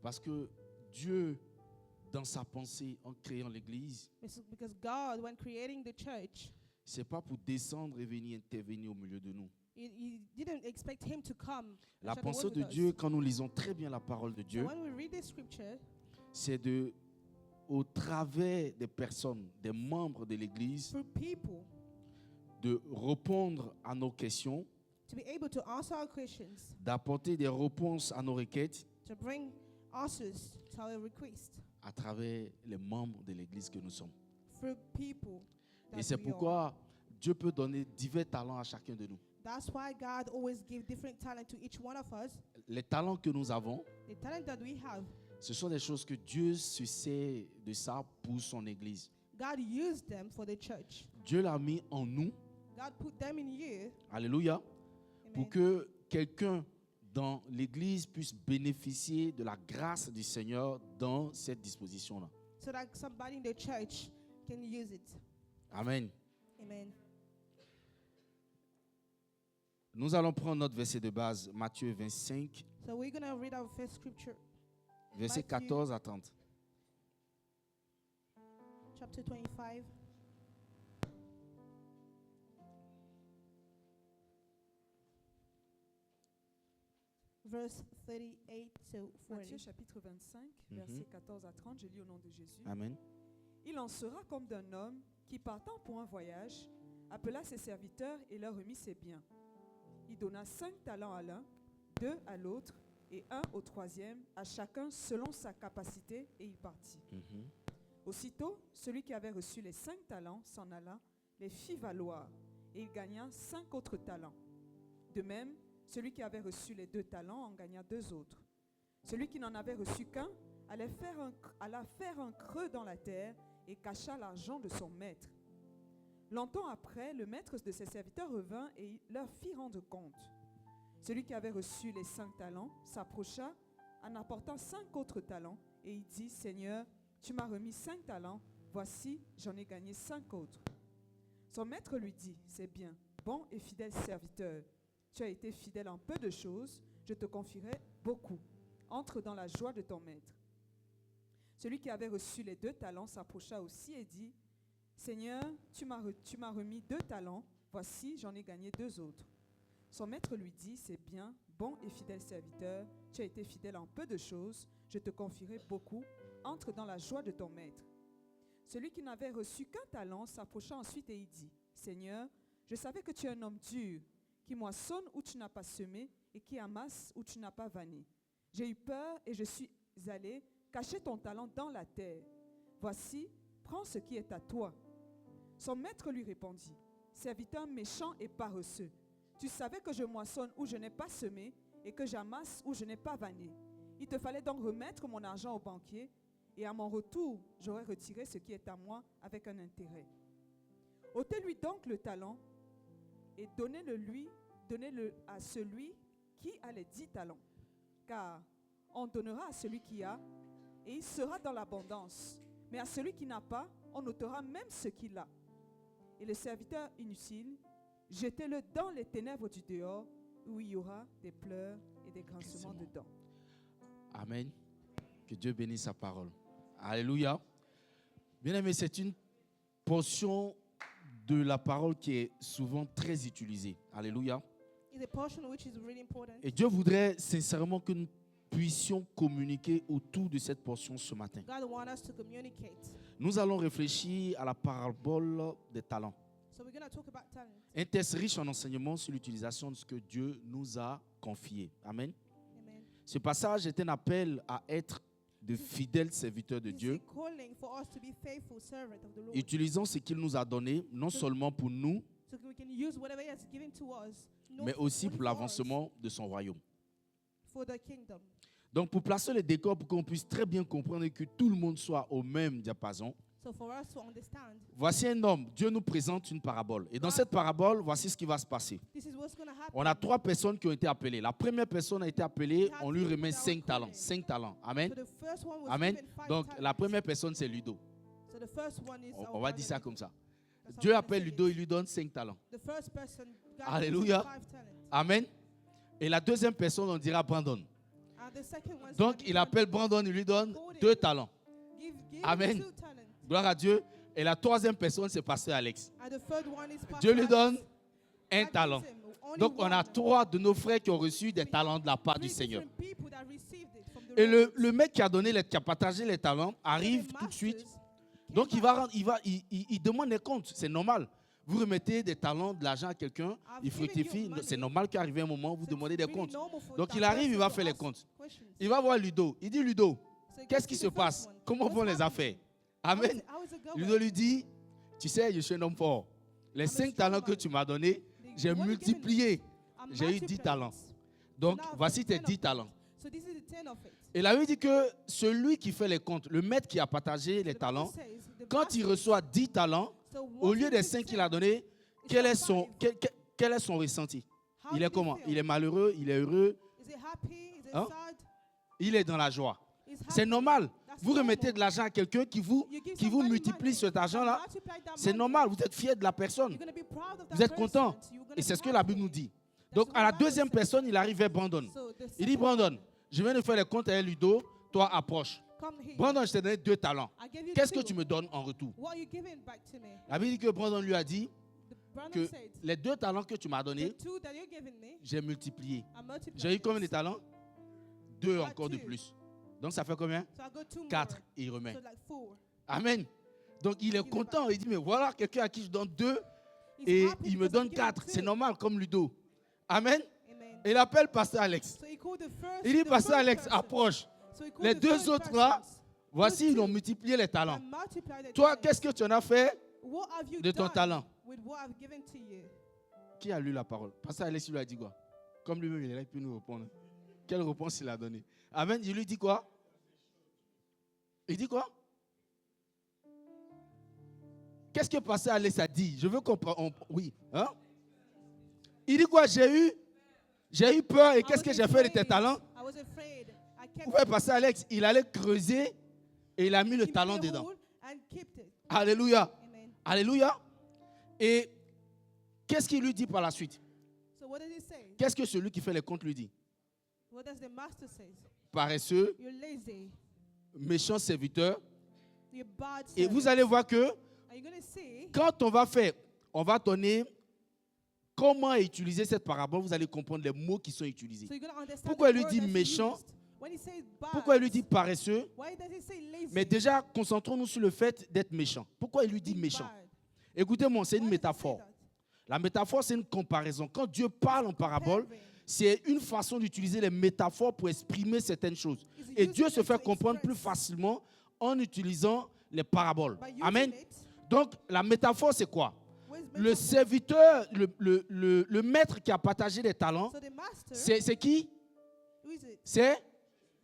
Parce que Dieu, dans sa pensée, en créant l'Église, Because God, when creating the church, c'est pas pour descendre et venir intervenir au milieu de nous. He didn't expect him to come. and La share the pensée word de with us. Dieu, quand nous lisons très bien la parole de So Dieu, when we read this scripture, c'est au travers des personnes, des membres de l'Église, through people, de répondre à nos questions, to be able to answer our questions, d'apporter des réponses à nos requêtes to bring answers to our request, à travers les membres de l'Église que nous sommes. through people. Et that c'est we are. pourquoi Dieu peut donner divers talents à chacun de nous. That's why God always gives different talent to each one of us. Les talents que nous avons, The talent that we have, ce sont des choses que Dieu se sert de ça pour son Église. God used them for the church. Dieu l'a mis en nous, God put them in you. alléluia, pour Amen. que quelqu'un dans l'Église puisse bénéficier de la grâce du Seigneur dans cette disposition-là. So that somebody in the church can use it. Amen. Amen. Nous allons prendre notre verset de base, Matthieu 25, So we're going to read our first scripture, verset Matthieu. 14 à 30. chapter 25. Verse 38 to 40. Matthieu chapitre 25, versets 14 à 30, je lis au nom de Jésus. Amen. Il en sera comme d'un homme qui, partant pour un voyage, appela ses serviteurs et leur remit ses biens. Il donna 5 talents à l'un, 2 à l'autre et 1 au troisième, à chacun selon sa capacité, et il partit. Mhm. Aussitôt, celui qui avait reçu les 5 talents s'en alla, les fit valoir, et il gagna 5 autres talents. De même, celui qui avait reçu les 2 talents en gagna 2 autres. Celui qui n'en avait reçu qu'un alla faire un creux dans la terre et cacha l'argent de son maître. Longtemps après, le maître de ses serviteurs revint et leur fit rendre compte. Celui qui avait reçu les 5 talents s'approcha en apportant 5 autres talents et il dit, « Seigneur, tu m'as remis 5 talents, voici, j'en ai gagné 5 autres. » Son maître lui dit, « C'est bien, bon et fidèle serviteur. Tu as été fidèle en peu de choses, je te confierai beaucoup. Entre dans la joie de ton maître. » Celui qui avait reçu les 2 talents s'approcha aussi et dit, « Seigneur, tu m'as remis 2 talents, voici, j'en ai gagné 2 autres. » Son maître lui dit, « C'est bien, bon et fidèle serviteur, tu as été fidèle en peu de choses, je te confierai beaucoup, entre dans la joie de ton maître. » Celui qui n'avait reçu qu'un talent s'approcha ensuite et il dit, « Seigneur, je savais que tu es un homme dur, qui moissonne où tu n'as pas semé et qui amasse où tu n'as pas vanné. J'ai eu peur et je suis allé cacher ton talent dans la terre. Voici, prends ce qui est à toi. » Son maître lui répondit, « Serviteur méchant et paresseux, tu savais que je moissonne où je n'ai pas semé et que j'amasse où je n'ai pas vanné. Il te fallait donc remettre mon argent au banquier et à mon retour, j'aurais retiré ce qui est à moi avec un intérêt. Ôtez-lui donc le talent et donnez-le à celui qui a les 10 talents. Car on donnera à celui qui a, et il sera dans l'abondance. Mais à celui qui n'a pas, on ôtera même ce qu'il a. Et le serviteur inutile, jetez-le dans les ténèbres du dehors, où il y aura des pleurs et des grincements de dents. » Amen. Que Dieu bénisse sa parole. Alléluia. Bien-aimés, c'est une portion de la parole qui est souvent très utilisée. Alléluia. It's a portion which is really important. Et Dieu voudrait sincèrement que nous puissions communiquer autour de cette portion ce matin. God wants us to communicate. Nous allons réfléchir à la parabole des talents. So we're going to talk about talent. Un test riche en enseignement sur l'utilisation de ce que Dieu nous a confié. Amen. Amen. Ce passage est un appel à être de fidèles serviteurs de It's Dieu, a calling for us to be faithful servants of the Lord. utilisant ce qu'il nous a donné, non seulement pour nous, So we can use whatever He has given to us, not mais aussi only pour for us, l'avancement de son royaume. for the kingdom. Donc, pour placer le décor, pour qu'on puisse très bien comprendre et que tout le monde soit au même diapason, So for us to understand, voici un homme. Dieu nous présente une parabole. Et dans cette parabole, voici ce qui va se passer. this is what's going to happen. On a 3 personnes qui ont été appelées. La première personne a été appelée, on lui remet 5 talents. 5 talents. Amen. So the first one was Amen. given 5 Donc, talents. la première personne, c'est Ludo. So the first one is On our va dire ça brother. comme ça. That's how Dieu we're gonna appelle say Ludo, it. il lui donne 5 talents. The first person, God Alléluia. gives him 5 talents. Amen. Et la deuxième personne, on dira Brandon. And the second one, Donc, il appelle Brandon, il lui donne 2 talents. give Amen. him 2 talents. Gloire à Dieu. Et la troisième personne, c'est Pasteur Alex. And the third one is Pastor Dieu lui Alex. donne 1 God talent. gives him only Donc, on a one. 3 de nos frères qui ont reçu des talents de la part du Three Seigneur. different people that received it from the Et Lord. le mec qui a partagé les talents So arrive the tout de suite. masters came Donc, back. il demande des comptes. C'est normal. Vous remettez des talents, de l'argent à quelqu'un, il fructifie. C'est normal qu'arrive un moment où vous So demandez it's des really comptes. normal for Donc, that il arrive, il person va to faire les ask comptes. questions. Il va voir Ludo. Il dit, Ludo, So he qu'est-ce goes qui to se the passe? first one. Comment What's vont les happening? affaires? How is Amen. it- how is it going? Ludo lui dit, tu sais, je suis un homme fort. Les 5 talents que tu m'as donnés, j'ai What you given me, multiplié. I'm J'ai eu 10 multiplying talents. it. Donc, Now I've got voici tes 10 of 10 it. talents. So this is the 10 of it. Et la Bible dit que celui qui fait les comptes, le maître qui a partagé les The Bible talents, says the quand il master- reçoit 10 talents, so au once lieu he des receives 5 qu'il 10, a donnés, it's quel not est son, 5. quel est son ressenti? How Il did est he comment? feel? Il est malheureux, il est heureux, Is it happy? Is it Hein? sad? il est dans la joie. Is C'est happy. normal. That's Vous remettez normal. de l'argent à quelqu'un qui vous You give qui vous somebody multiplie money, cet argent-là. multiply that C'est money. normal, vous êtes fier de la personne. You're gonna be proud of that Vous êtes person, content. so you're gonna Et c'est be ce que la happy. Bible nous dit. That's Donc, what à la the Bible deuxième says. personne, il arrive vers Brandon. So the Il dit, second Brandon, one, je viens de faire les comptes avec Ludo, toi approche. come here. Brandon, je t'ai donné 2 talents. I gave you Qu'est-ce que 2. tu me donnes en retour? What are you giving back to me? La Bible dit que Brandon lui a dit The Brandon que said, les 2 talents que tu m'as the donnés, 2 that you're giving me, j'ai multiplié. I multiplied J'ai eu combien de it. talents? 2 Ah, encore de 2. plus. Donc ça fait combien? So I got 2 more. 4. Et il remet. So like 4. Amen. Donc il est Give it content. Il dit, mais voilà quelqu'un à qui je donne 2 He's et happy il me because I donne gave him 4. C'est 2. normal comme Ludo. Amen. Amen. Et il appelle Pasteur Alex. So he called the first. Il dit, the Pasteur first Alex, person. approche. So he called Les the 2 third autres là, persons. voici, ils ont two multiplié les talents. and multiplied the Toi, talents. qu'est-ce que tu en as fait What have you de ton done talent? with what I've given to you? Qui a lu la parole? Pasteur Alex, il lui a dit quoi? Comme lui-même, il est là, il peut nous répondre. Quelle réponse il a donnée? Amen. Il lui dit quoi? Il dit quoi? Qu'est-ce que Pasteur Alex a dit? Je veux comprendre. Oui. Hein? Il dit quoi? J'ai eu peur et qu'est-ce que j'ai fait de tes talents? I was afraid. I kept Ouais, Pasteur Alex, il allait creuser et il a mis le he talent made a dedans. hole and kept it. Alléluia. Amen. Alléluia. Et qu'est-ce qu'il lui dit par la suite? So what does he say? Qu'est-ce que celui qui fait les comptes lui dit? What does the master say? Paresseux, You're lazy. méchant serviteur. You're bad. Et vous servant. allez voir que Are you going to see? quand on va donner comment utiliser cette parabole, vous allez comprendre les mots qui sont utilisés. So you're going to understand Pourquoi the il lui word dit that he méchant? used. When he says bad, Pourquoi il lui dit paresseux? why does he say lazy? Mais déjà, concentrons-nous sur le fait d'être méchant. Pourquoi il lui dit Being méchant? bad. Écoutez-moi, c'est une Why does he say métaphore. that? La métaphore, c'est une comparaison. Quand Dieu parle en parabole, Comparing. c'est une façon d'utiliser les métaphores pour exprimer certaines choses. He's Et using Dieu se it fait to comprendre plus express. facilement en utilisant les paraboles. By using Amen. it, Donc, la métaphore, c'est quoi? what is Le metaphor? serviteur, le maître qui a partagé les talents, So the master, c'est qui? who is it?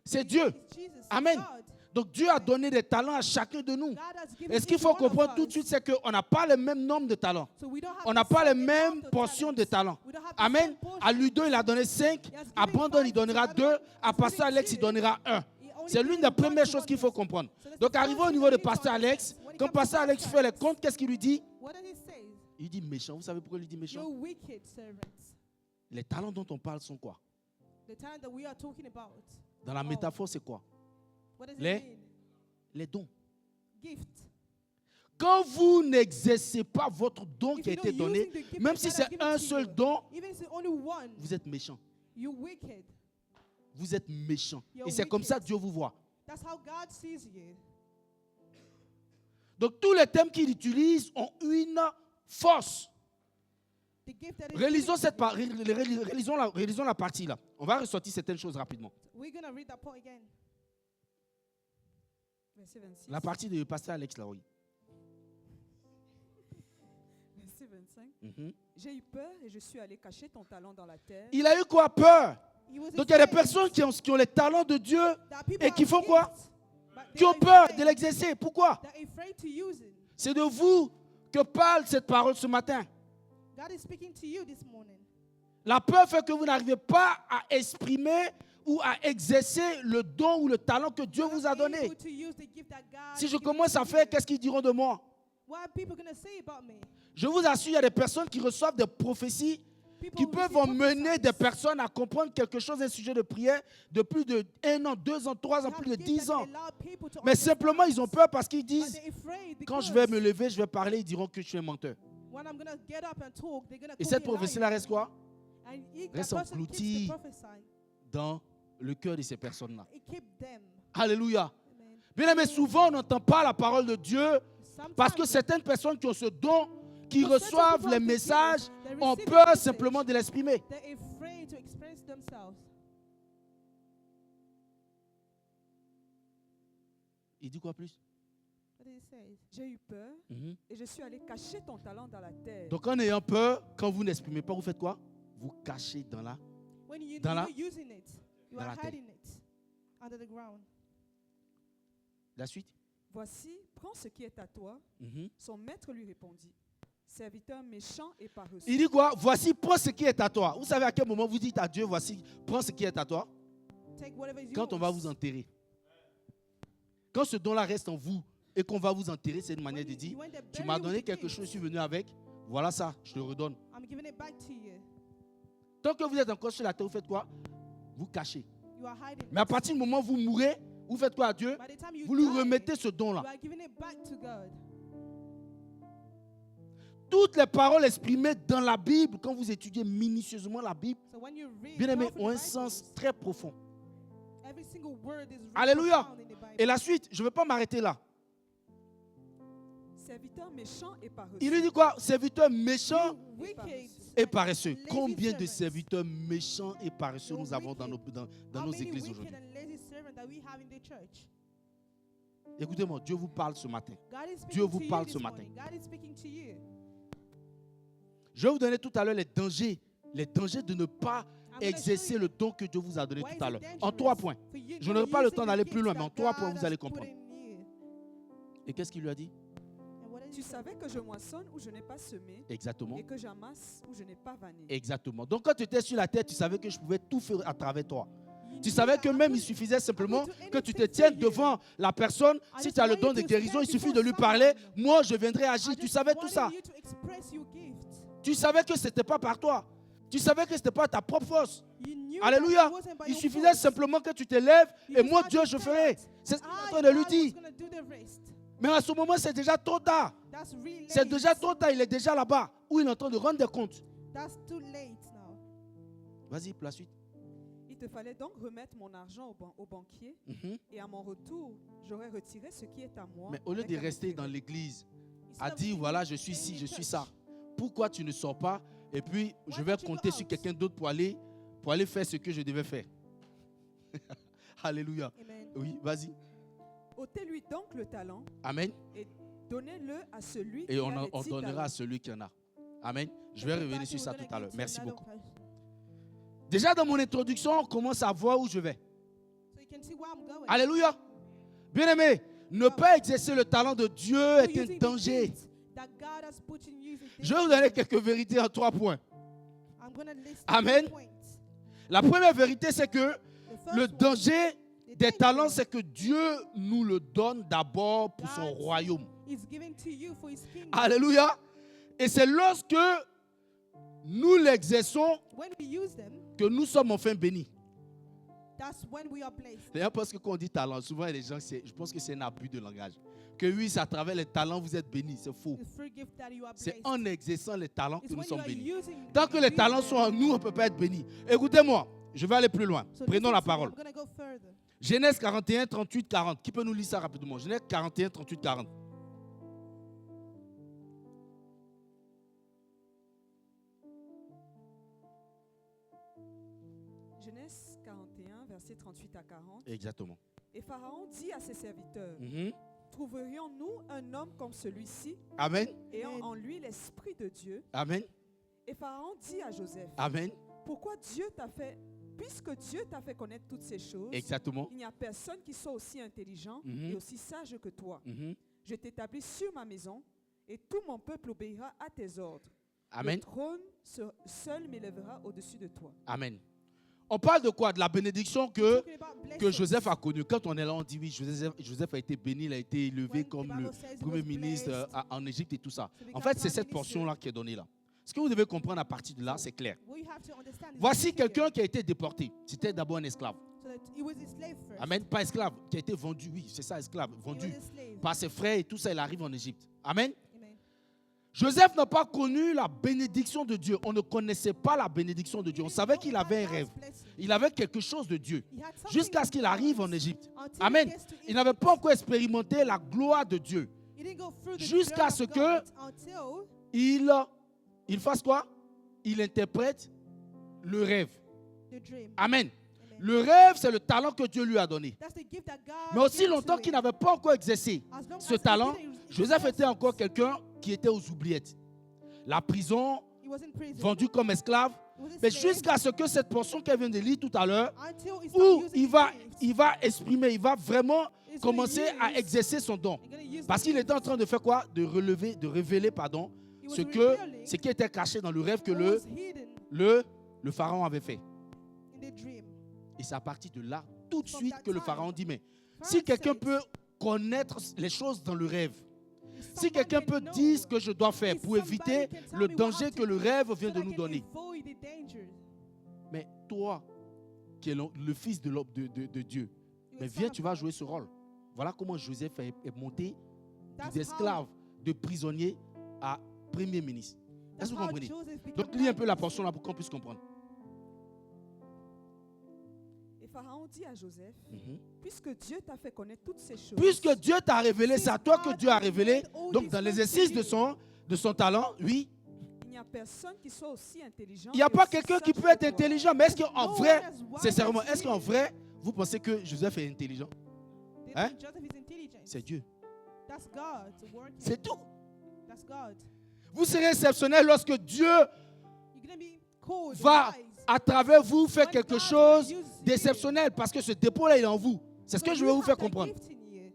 C'est Dieu. It's Jesus. Amen. God. Donc, Dieu a donné des talents à chacun de nous. God has given Et ce qu'il each faut one of comprendre tout de us. suite, c'est qu'on n'a pas le même nombre de talents. So we don't have On the n'a pas les same mêmes amount of portions de talents. talents. We don't have the Amen. same portion. À Ludo, il a donné 5. He has À given Brandon, il 5 donnera to 2. Adam. À He's Pasteur giving Alex, il 2. donnera 1. He only C'est l'une gave des one premières to choses one qu'il faut person. comprendre. So that's Donc, the arrivé first au thing niveau de we need to Pasteur Alex, understand. When it quand comes to Pasteur Alex Pastor fait les Alex, comptes, qu'est-ce qu'il lui dit? what does he say? Il dit méchant. Vous savez pourquoi il dit méchant? You're wicked servants. Les talents dont on parle sont quoi? The talent that we are talking about. Dans la Oh. métaphore, c'est quoi? What does Les- it mean? Les dons. Gift. Quand vous n'exercez pas votre don If qui a you're été not donné, using the gift même that si God has c'est given un to seul you, don, even if it's only one, vous êtes méchant. you're wicked. Vous êtes méchant. You're Et c'est comme ça wicked. que Dieu vous voit. That's how God sees you. Donc tous les thèmes qu'il utilise ont une force. The gift that is Relisons, given to you. relisons la partie là. On va ressortir certaines choses rapidement. We're going to read that part again. Verset 26. La partie de Pasteur Alex là, oui. Verset 25. Mhm. J'ai eu peur et je suis allé cacher ton talent dans la terre. Il a eu quoi? Peur. He was Donc il y a des afraid personnes qui ont les talents de Dieu, that people et qui have font quoi? gifts, but they qui ont are peur afraid. de l'exercer. Pourquoi? They're afraid to use it. C'est de vous que parle cette parole ce matin. God is speaking to you this morning. La peur fait que vous n'arrivez pas à exprimer ou à exercer le don ou le talent que Dieu vous a donné. Able to use the gift that God Si has je given commence to à you. faire, qu'est-ce qu'ils diront de moi? What are people going to say about me? Je vous assure, il y a des personnes qui reçoivent des prophéties people qui who peuvent receive emmener prophecies. des personnes à comprendre quelque chose, un sujet de prière, de plus de 1 an, 2 ans, 3 ans, They plus de have gifts 10 that ans. can allow people to Mais simplement, ils ont peur parce qu'ils But disent, they're afraid quand je because vais me lever, je vais parler, ils diront que je suis un menteur. when I'm gonna get up and talk, they're gonna Et call cette me a liar. prophétie-là reste quoi? And that reste person keeps engloutie. the prophecy. Dans le cœur de ces personnes-là. It keep them. Alléluia. Amen. Bien aimé, souvent on n'entend pas la parole de Dieu parce que Sometimes certaines personnes qui ont ce don, qui Because certain reçoivent people les have the messages, gift, they ont receive the peur message. simplement de l'exprimer. they're afraid to express themselves. Il dit quoi plus? What did he say? J'ai eu peur Mhm. et je suis allé cacher ton talent dans la terre. Donc en ayant peur, quand vous n'exprimez pas, vous faites quoi? Vous cachez dans la... When you're Dans la- not using it, you dans are la terre. hiding it under the ground. La suite. Voici, prends ce qui est à toi. Mhm. Son maître lui répondit, serviteur méchant et paresseux. Il dit quoi? Voici, prends ce qui est à toi. Vous savez à quel moment vous dites à Dieu, voici, prends ce qui est à toi? Take whatever is Quand on va yours. vous enterrer. Quand ce don-là reste en vous et qu'on va vous enterrer, c'est une manière de dire, tu m'as donné quelque chose, je suis venu avec, voilà ça, je te le redonne. I'm giving it back to you. Tant que vous êtes encore sur la terre, vous faites quoi? Vous cachez. You are hiding Mais à it. partir du moment où vous mourrez, vous faites quoi à Dieu? By the time you Vous lui die, remettez ce you don-là. are giving it back to God. Toutes les paroles exprimées dans la Bible, quand vous étudiez minutieusement la Bible, So when you read bien aimé, carefully ont un the sens Bible, très profond. every single word is really Alléluia. profound in the Bible. Et la suite, je ne vais pas m'arrêter là. Serviteur méchant et paresseux. Il lui dit quoi? Serviteur méchant Wicked et and paresseux. lazy Combien de servants. serviteurs méchants et paresseux nous avons dans nos, dans How nos many églises wicked aujourd'hui? and lazy servants that we have in the church? Écoutez-moi, Dieu vous parle ce matin. God is speaking Dieu vous to parle you ce this matin. morning. God is speaking to you. Je vais vous donner tout à l'heure les dangers de ne pas I'm gonna exercer show le you don que Dieu vous a donné why tout is à it l'heure. En dangerous 3 points. for you Je not n'aurai pas le using temps the d'aller gifts plus loin, mais en that 3 points, God vous allez has put comprendre. in you. Et qu'est-ce qu'il lui a dit? And what did Tu he say? savais que je moissonne où je n'ai pas semé Exactement. et que j'amasse où je n'ai pas vanné. Exactement. Donc quand tu étais sur la terre, tu savais que je pouvais tout faire à travers toi. You Tu knew savais that que I même could- il suffisait simplement do que tu te anything tiennes for you. devant la personne. Si just tu as le want don you de to guérison, stand il suffit de before lui parler. someone. Moi, je viendrai agir. I Tu just savais tout wanted ça. you to express your gift. Tu savais que ce n'était pas par toi. Tu savais que ce n'était pas ta propre force. You knew Alléluia. that it wasn't by Il your suffisait force. simplement que tu te lèves You et just moi, had Dieu, to je stand. ferai. C'est ce And qu'il est en I, train de lui God, was dire. gonna do the rest. Mais à ce moment, c'est déjà trop tard. That's really C'est late. déjà trop tard. Il est déjà là-bas où il est en train de rendre des comptes. That's too late now. Vas-y, pour la suite. Il te fallait donc remettre mon argent au banquier Mhm. et à mon retour, j'aurais retiré ce qui est à moi. Mais au lieu avec de un rester intérêt. dans l'église, Instead à of dire staying- voilà, je suis staying ci, in je suis church, ça. Pourquoi tu ne sors pas et puis je Why vais don't you go compter sur out? quelqu'un d'autre pour aller faire ce que je devais faire. Alléluia. Amen. Oui, vas-y. Ôtez-lui donc le talent Amen. et donnez-le à celui Et qui on, a les on 10 donnera à talents. celui qui en a. Amen. Je So vais get revenir back sur and ça we're tout gonna à l'heure. get to Merci another beaucoup. person. Déjà dans mon introduction, on commence à voir où je vais. So you can see where I'm going. Alléluia. Bien aimé, ne pas exercer le talent de Dieu So est un using the danger. gift that God has put in you is a Je vais vous danger. donner quelques vérités en 3 points. I'm gonna list Amen. 3 points. La première vérité, c'est que The first le one, danger the des danger talents, c'est que Dieu nous le donne d'abord pour son God royaume. is given to you for his kingdom. Alléluia. Et c'est lorsque nous l'exerçons When we use them, que nous sommes enfin bénis. that's when we are blessed. D'ailleurs, parce que quand on dit talent, souvent les gens, je pense que c'est un abus de langage. Que oui, c'est à travers les talents vous êtes bénis. C'est faux. The free gift that you are C'est blessed. en exerçant les talents It's que nous when you sommes are bénis. using Tant que les use talents them. sont en nous, on ne peut pas être bénis. Écoutez-moi, je vais aller plus loin. So Prenons listen la to me. parole. I'm gonna go further. Genèse 41, 38, 40. Qui peut nous lire ça rapidement? Genèse 41, 38, 40. Genèse 41, versets 38 à 40. Exactement. Et Pharaon dit à ses serviteurs, Mhm. trouverions-nous un homme comme celui-ci, Amen. ayant Amen. en lui l'Esprit de Dieu? Amen. Et Pharaon dit à Joseph, Amen. pourquoi Dieu t'a fait, puisque Dieu t'a fait connaître toutes ces choses, Exactement. il n'y a personne qui soit aussi intelligent Mhm. et aussi sage que toi. Mhm. Je t'établis sur ma maison et tout mon peuple obéira à tes ordres. Amen. Le trône seul m'élèvera au-dessus de toi. Amen. On parle de quoi? De la bénédiction que Talking about blessings. Joseph a connue. Quand on est là, on dit oui, Joseph a été béni, il a été élevé When the comme Bible le says he premier was ministre blessed en Égypte et tout ça. to become En fait, c'est prime cette minister. portion-là qui est donnée là. Ce que vous devez comprendre à partir de là, c'est clair. What you have to understand is Voici clear. quelqu'un qui a été déporté. C'était d'abord un esclave. So that he was a slave first. Amen. Pas esclave, qui a été vendu. Oui, c'est ça, esclave. He Vendu was a slave. par ses frères et tout ça, il arrive en Égypte. Amen. Amen. Joseph n'a pas connu la bénédiction de Dieu. On ne connaissait pas la bénédiction de Dieu. On He savait didn't qu'il know avait un about rêve. God's blessing. Il avait quelque chose de Dieu. He had something Jusqu'à ce qu'il from arrive God en Égypte. until he Amen. gets to Il n'avait Egypt. pas encore expérimenté la gloire de Dieu. He didn't go through the Jusqu'à glory ce of que God until Il fasse quoi? Il interprète le rêve. the dream. Amen. Amen. Le rêve, c'est le talent que Dieu lui a donné. That's the gift that God Mais aussi gave to longtemps him. qu'il n'avait pas encore exercé As long ce as he talent, didn't use Joseph his était encore senses, quelqu'un qui était aux oubliettes. La prison, he was in prison. vendu comme esclave. He was a Mais slave jusqu'à ce que cette portion qu'elle vient de lire tout à l'heure, until he started où using the gift. il va exprimer, il va vraiment He's gonna commencer à use- exercer son don. he's gonna use Parce the qu'il gift. était en train de faire quoi? De révéler, He was ce revealing qui était caché dans le rêve que what was hidden le pharaon avait fait. in the dream. Et c'est à partir de là, tout de From suite, that que le time, pharaon dit, mais si Pharaoh quelqu'un said, peut connaître les choses dans le rêve, if si somebody quelqu'un can peut know, dire ce que je dois faire if pour somebody éviter can tell le me what danger I have que to le do rêve so vient de that I nous can donner. avoid the danger. Mais toi, qui es le fils de Dieu, You mais are son viens, of tu vas God. jouer ce rôle. Voilà comment Joseph est monté That's d'esclave, de prisonnier à premier ministre. That's Est-ce que vous how comprenez? Joseph became Donc, lis un peu la prime portion là pour qu'on puisse comprendre. Et Pharaon dit à Joseph, Mhm. puisque Dieu t'a fait connaître toutes ces choses, Puisque Dieu t'a révélé, c'est à toi que Dieu a révélé. Donc, dans l'exercice de son talent, oui, il n'y a personne qui soit aussi intelligent. il n'y a et pas aussi quelqu'un qui sage peut que être toi. intelligent. Mais est-ce qu'en No vrai, one as wise sincèrement, as est-ce qu'en you. vrai, vous pensez que Joseph est intelligent? They Hein? think Joseph is intelligent. C'est Dieu. That's God working. C'est tout. That's God. Vous serez exceptionnel lorsque Dieu, You're gonna be cold va and wise. à travers vous, faire When quelque God chose will use you. d'exceptionnel. Parce que ce dépôt-là, il est en vous. C'est ce que But je you veux vous have faire that comprendre. gift in you.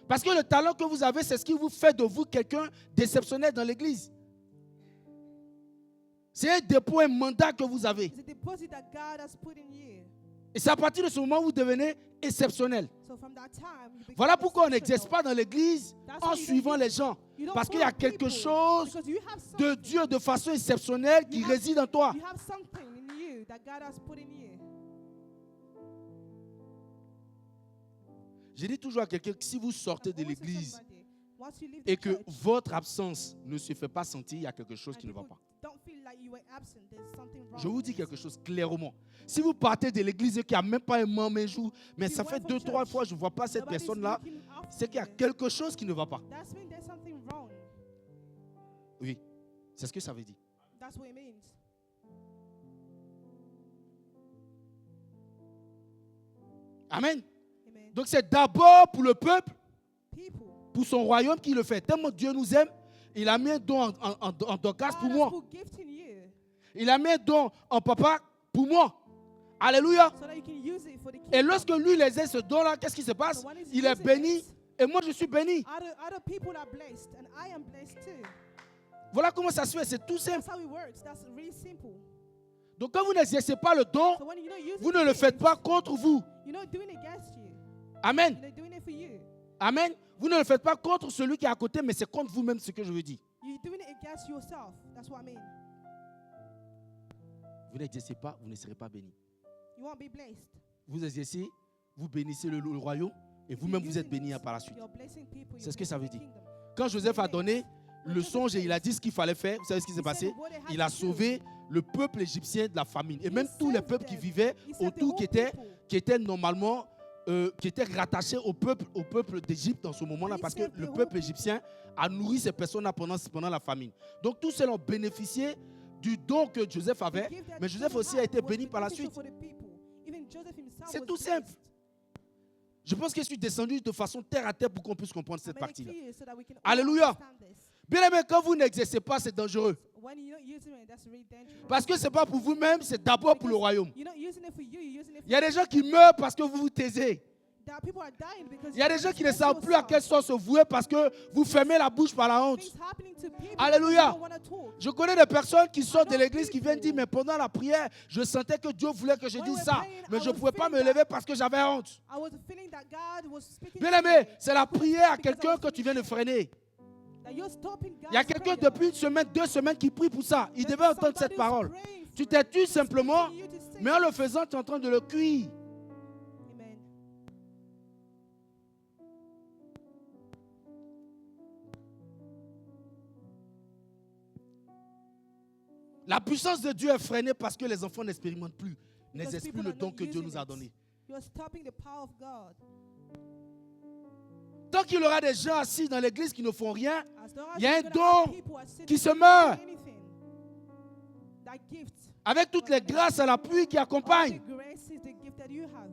Parce que le talent que vous avez, c'est ce qui vous fait de vous quelqu'un d'exceptionnel dans l'église. C'est un dépôt, un mandat que vous avez. It's a deposit that God has put in you. Et c'est à partir de ce moment où vous devenez exceptionnel. So from that time, you become Voilà pourquoi on exceptional. n'exerce pas dans l'église That's en why you suivant don't- les gens. You don't Parce qu'il y a follow quelque people, chose because you have de something. Dieu de façon exceptionnelle qui You have- réside en toi. You have something in you that God has put in you. Je dis toujours à quelqu'un que si vous sortez de I've always told l'église somebody, once you leave the et que church votre absence ne se fait pas sentir, il y a quelque chose and qui ne va people pas. don't feel like you were absent, there's something wrong. Je vous with dis it. quelque chose clairement. Si vous partez de l'église et qu'il n'y a même pas un membre un jour, mais If ça you fait went from 2-3 church, fois, je ne vois pas cette Nobody's personne-là, looking after c'est qu'il y a you. quelque chose qui ne va pas. That's mean there's something wrong. Oui, c'est ce que ça veut dire. That's what it means. Amen. Amen. Donc c'est d'abord pour le peuple, People. pour son royaume qu'il le fait. Tellement Dieu nous aime, il a mis un don en Dorcas pour God has moi. put gift in you Il a mis un don en papa pour moi. Alléluia. so that you can use it for the Et kingdom. lorsque lui les aide ce don-là, qu'est-ce qui se passe? So when he's Il est using béni it, et moi je suis béni. other people are blessed, and I am blessed too. Voilà comment ça se fait, c'est tout simple. That's how it works. That's really simple. Donc quand vous n'exercez pas le don, So when you're not using vous ne le it, faites pas contre vous. you're not doing it against you. Amen. You're doing it for you. Amen. Vous ne le faites pas contre celui qui est à côté, mais c'est contre vous-même ce que je veux dire. You're doing it against yourself. That's what I mean. Vous n'exercez pas, vous ne serez pas béni. You won't be blessed. Vous exercez, vous bénissez le royaume et If vous-même you're vous êtes using béni it, par la suite. you're blessing people, C'est you're ce que ça veut blessing dire. the kingdom. Quand Joseph a donné le songe et il a dit ce qu'il fallait faire, vous savez ce qui s'est He passé? said what they had Il a to do. sauvé le peuple égyptien de la famine. Et He même tous les saved peuples qui them. vivaient He saved the autour, whole people. qui étaient normalement, qui étaient rattachés au peuple d'Égypte en ce moment-là, He parce que saved the le whole peuple people. égyptien a nourri ces personnes-là pendant la famine. Donc tous ceux-là ont bénéficié du don que Joseph avait, The gift that mais Joseph Joseph aussi a had été was béni par la beneficial suite. for the people. Even Joseph himself C'est was tout simple. blessed. Je pense que je suis descendu de façon terre à terre pour qu'on puisse comprendre cette I made it partie-là. clear so that we can all Alléluia. understand this. Bien aimé, quand vous n'exercez pas, c'est dangereux. When you're not using it, that's really dangerous. Parce que ce n'est pas pour vous-même, c'est d'abord pour le royaume. You're not using it for you, you're using it for Il y a des gens qui meurent parce que vous vous taisez. that people are dying because Il y a you des gens qui ne express savent plus à quelle yourself. sauce se vouer parce que vous fermez la bouche par la honte. Things happening to people Alléluia. because you don't wanna talk. Je connais des personnes qui sortent de know l'église qui viennent dire, mais pendant la prière, je sentais que Dieu voulait que je When dise we're ça, praying, mais I je ne was pouvais pas me feeling lever that. parce que j'avais honte. I was feeling that God was speaking Bien to aimé, me. c'est la I couldn't prière à speak because I quelqu'un was que tu viens de feeling shame. freiner. That you're stopping Il y a God's quelqu'un prayer. depuis une semaine, 2 semaines qui prie pour ça. Il There's devait entendre somebody cette who's parole. praying for Tu it. t'es tu He's simplement, speaking you to say mais en le it. faisant, tu es en train de le cuire. Amen. La puissance de Dieu est freinée parce que les enfants n'expérimentent plus, Because n'exercent people plus le are don not que Dieu using nous a it. donné. You're stopping the power of God. Tant qu'il y aura des gens assis dans l'église qui ne font rien, As long as il y a you're un gonna don have people who are sitting qui se there meurt. doing anything, that gift, avec toutes les grâces à l'appui qui all accompagnent. the grace is the gift that you have.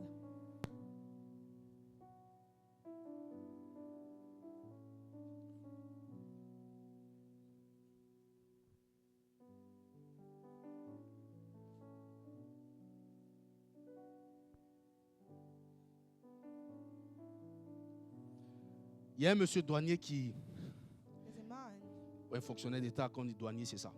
Il y a un monsieur douanier qui, There's a man, un fonctionnaire d'État, comme dit douanier, c'est ça.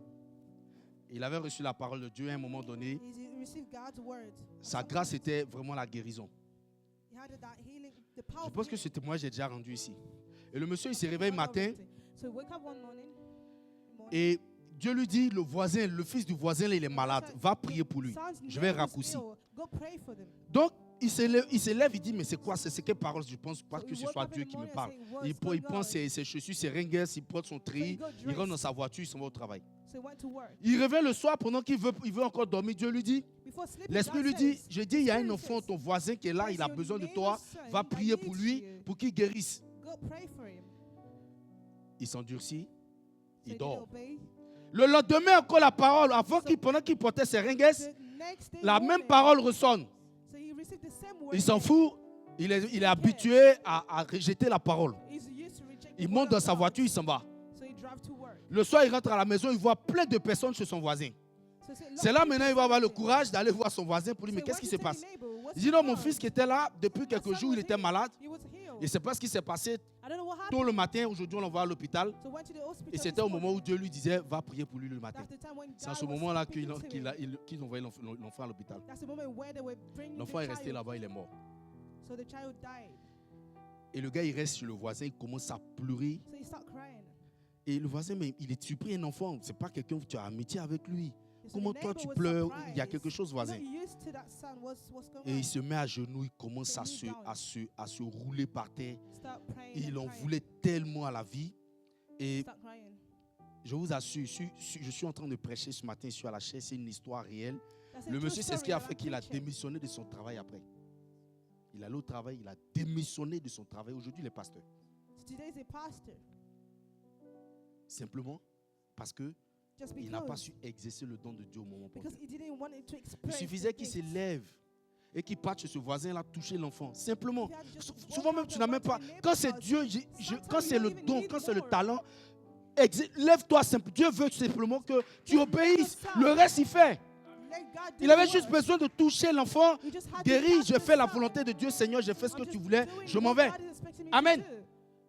Il avait reçu la parole de Dieu à un moment donné. he received God's word. Sa grâce était vraiment la guérison. He had that healing, the power Je of pense que healing. ce témoignage j'ai déjà rendu ici. Et le monsieur, il se réveille matin So he wake up one morning, et Dieu lui dit, le voisin, le fils du voisin, là, il est malade. Va prier pour lui. Son's Je vais neighbor is raccourcir. ill. Go pray for them. Donc, il se lève, il dit, mais c'est quoi? C'est quelle parole? Je pense pas So que he ce woke soit up in Dieu the qui me morning parle. and saying, "What's Il going prend on?" ses chaussures, ses ringues, il porte son tri, il rentre dans sa voiture, il s'en va au travail. So he went to work. Il revient le soir pendant qu'il veut encore dormir. Dieu lui dit, Before sleeping, l'Esprit God lui dit, says, je dis, il y a un Spirit enfant, says, ton voisin qui est là, il a besoin de toi. Va prier pour lui, pour qu'il guérisse. Go pray for him. Il s'endurcit, So il he dort. didn't obey. Le lendemain, encore la parole, pendant qu'il portait ses ringues, The next day la même morning, parole ressonne. so he received the same word Il s'en again. fout, il est habitué à rejeter la parole. He's used to reject the Il word monte dans of sa God. voiture, il s'en va. So he drive to work. Le soir, il rentre à la maison, il voit plein de personnes chez son voisin. So he said, C'est là maintenant il va avoir le courage d'aller voir son voisin pour lui, mais qu'est-ce qui se passe? Il dit non, mon fils qui était là, depuis quelques jours, il était malade. He was healed. Il ne sait pas ce qui s'est passé. I don't know what Tôt happened. le matin, aujourd'hui, on l'envoie à l'hôpital. So went to the hospital. Et c'était au moment où Dieu lui disait, va prier pour lui le matin. That's the time when C'est à God ce was moment-là speaking to him. qu'ils envoyaient l'enfant à l'hôpital. That's the moment where they were bringing L'enfant the est resté child. là-bas, il est mort. So the child died. Et le gars, il reste chez le voisin, il commence à pleurer. So he started crying. Et le voisin, mais il est surpris, un enfant. C'est pas quelqu'un que tu as amitié avec lui. So Comment the toi neighbor tu was pleures? Il y a surprised. quelque chose, He's voisin. not used to that son. What's going Et on? il se met à genoux, il commence So à he se, down. à se rouler par terre. Start praying. Il and en crying. voulait tellement à la vie. Et Start crying. je vous assure, je suis en train de prêcher ce matin sur la chaise, c'est une histoire réelle. That's a Le true monsieur, c'est ce story qui a that fait I'm qu'il a preaching. démissionné de son travail après. Il allait au travail, il a démissionné de son travail. Aujourd'hui, il est pasteur. So today is a pastor. Simplement parce que Just il n'a pas because. su exercer le don de Dieu au moment opportun. Because he didn't want it to Il express. suffisait the qu'il se gift. lève et qu'il parte chez ce voisin-là toucher l'enfant. Simplement. If you had just Souvent walk même, out tu and n'as même went to pas. the neighbor's Quand c'est house, Dieu, sometimes quand you c'est le don't even don, need quand c'est le more. talent, lève-toi simplement. Dieu veut simplement que tu Just obéisses. yourself. Le reste, il fait. Let God do Il avait the juste work. besoin de toucher l'enfant. You just had to Guéri, touch je the fais la son. volonté de Dieu. Seigneur, j'ai fait ce I'm que tu just voulais. doing Je m'en what vais. God is expecting me to Amen. do.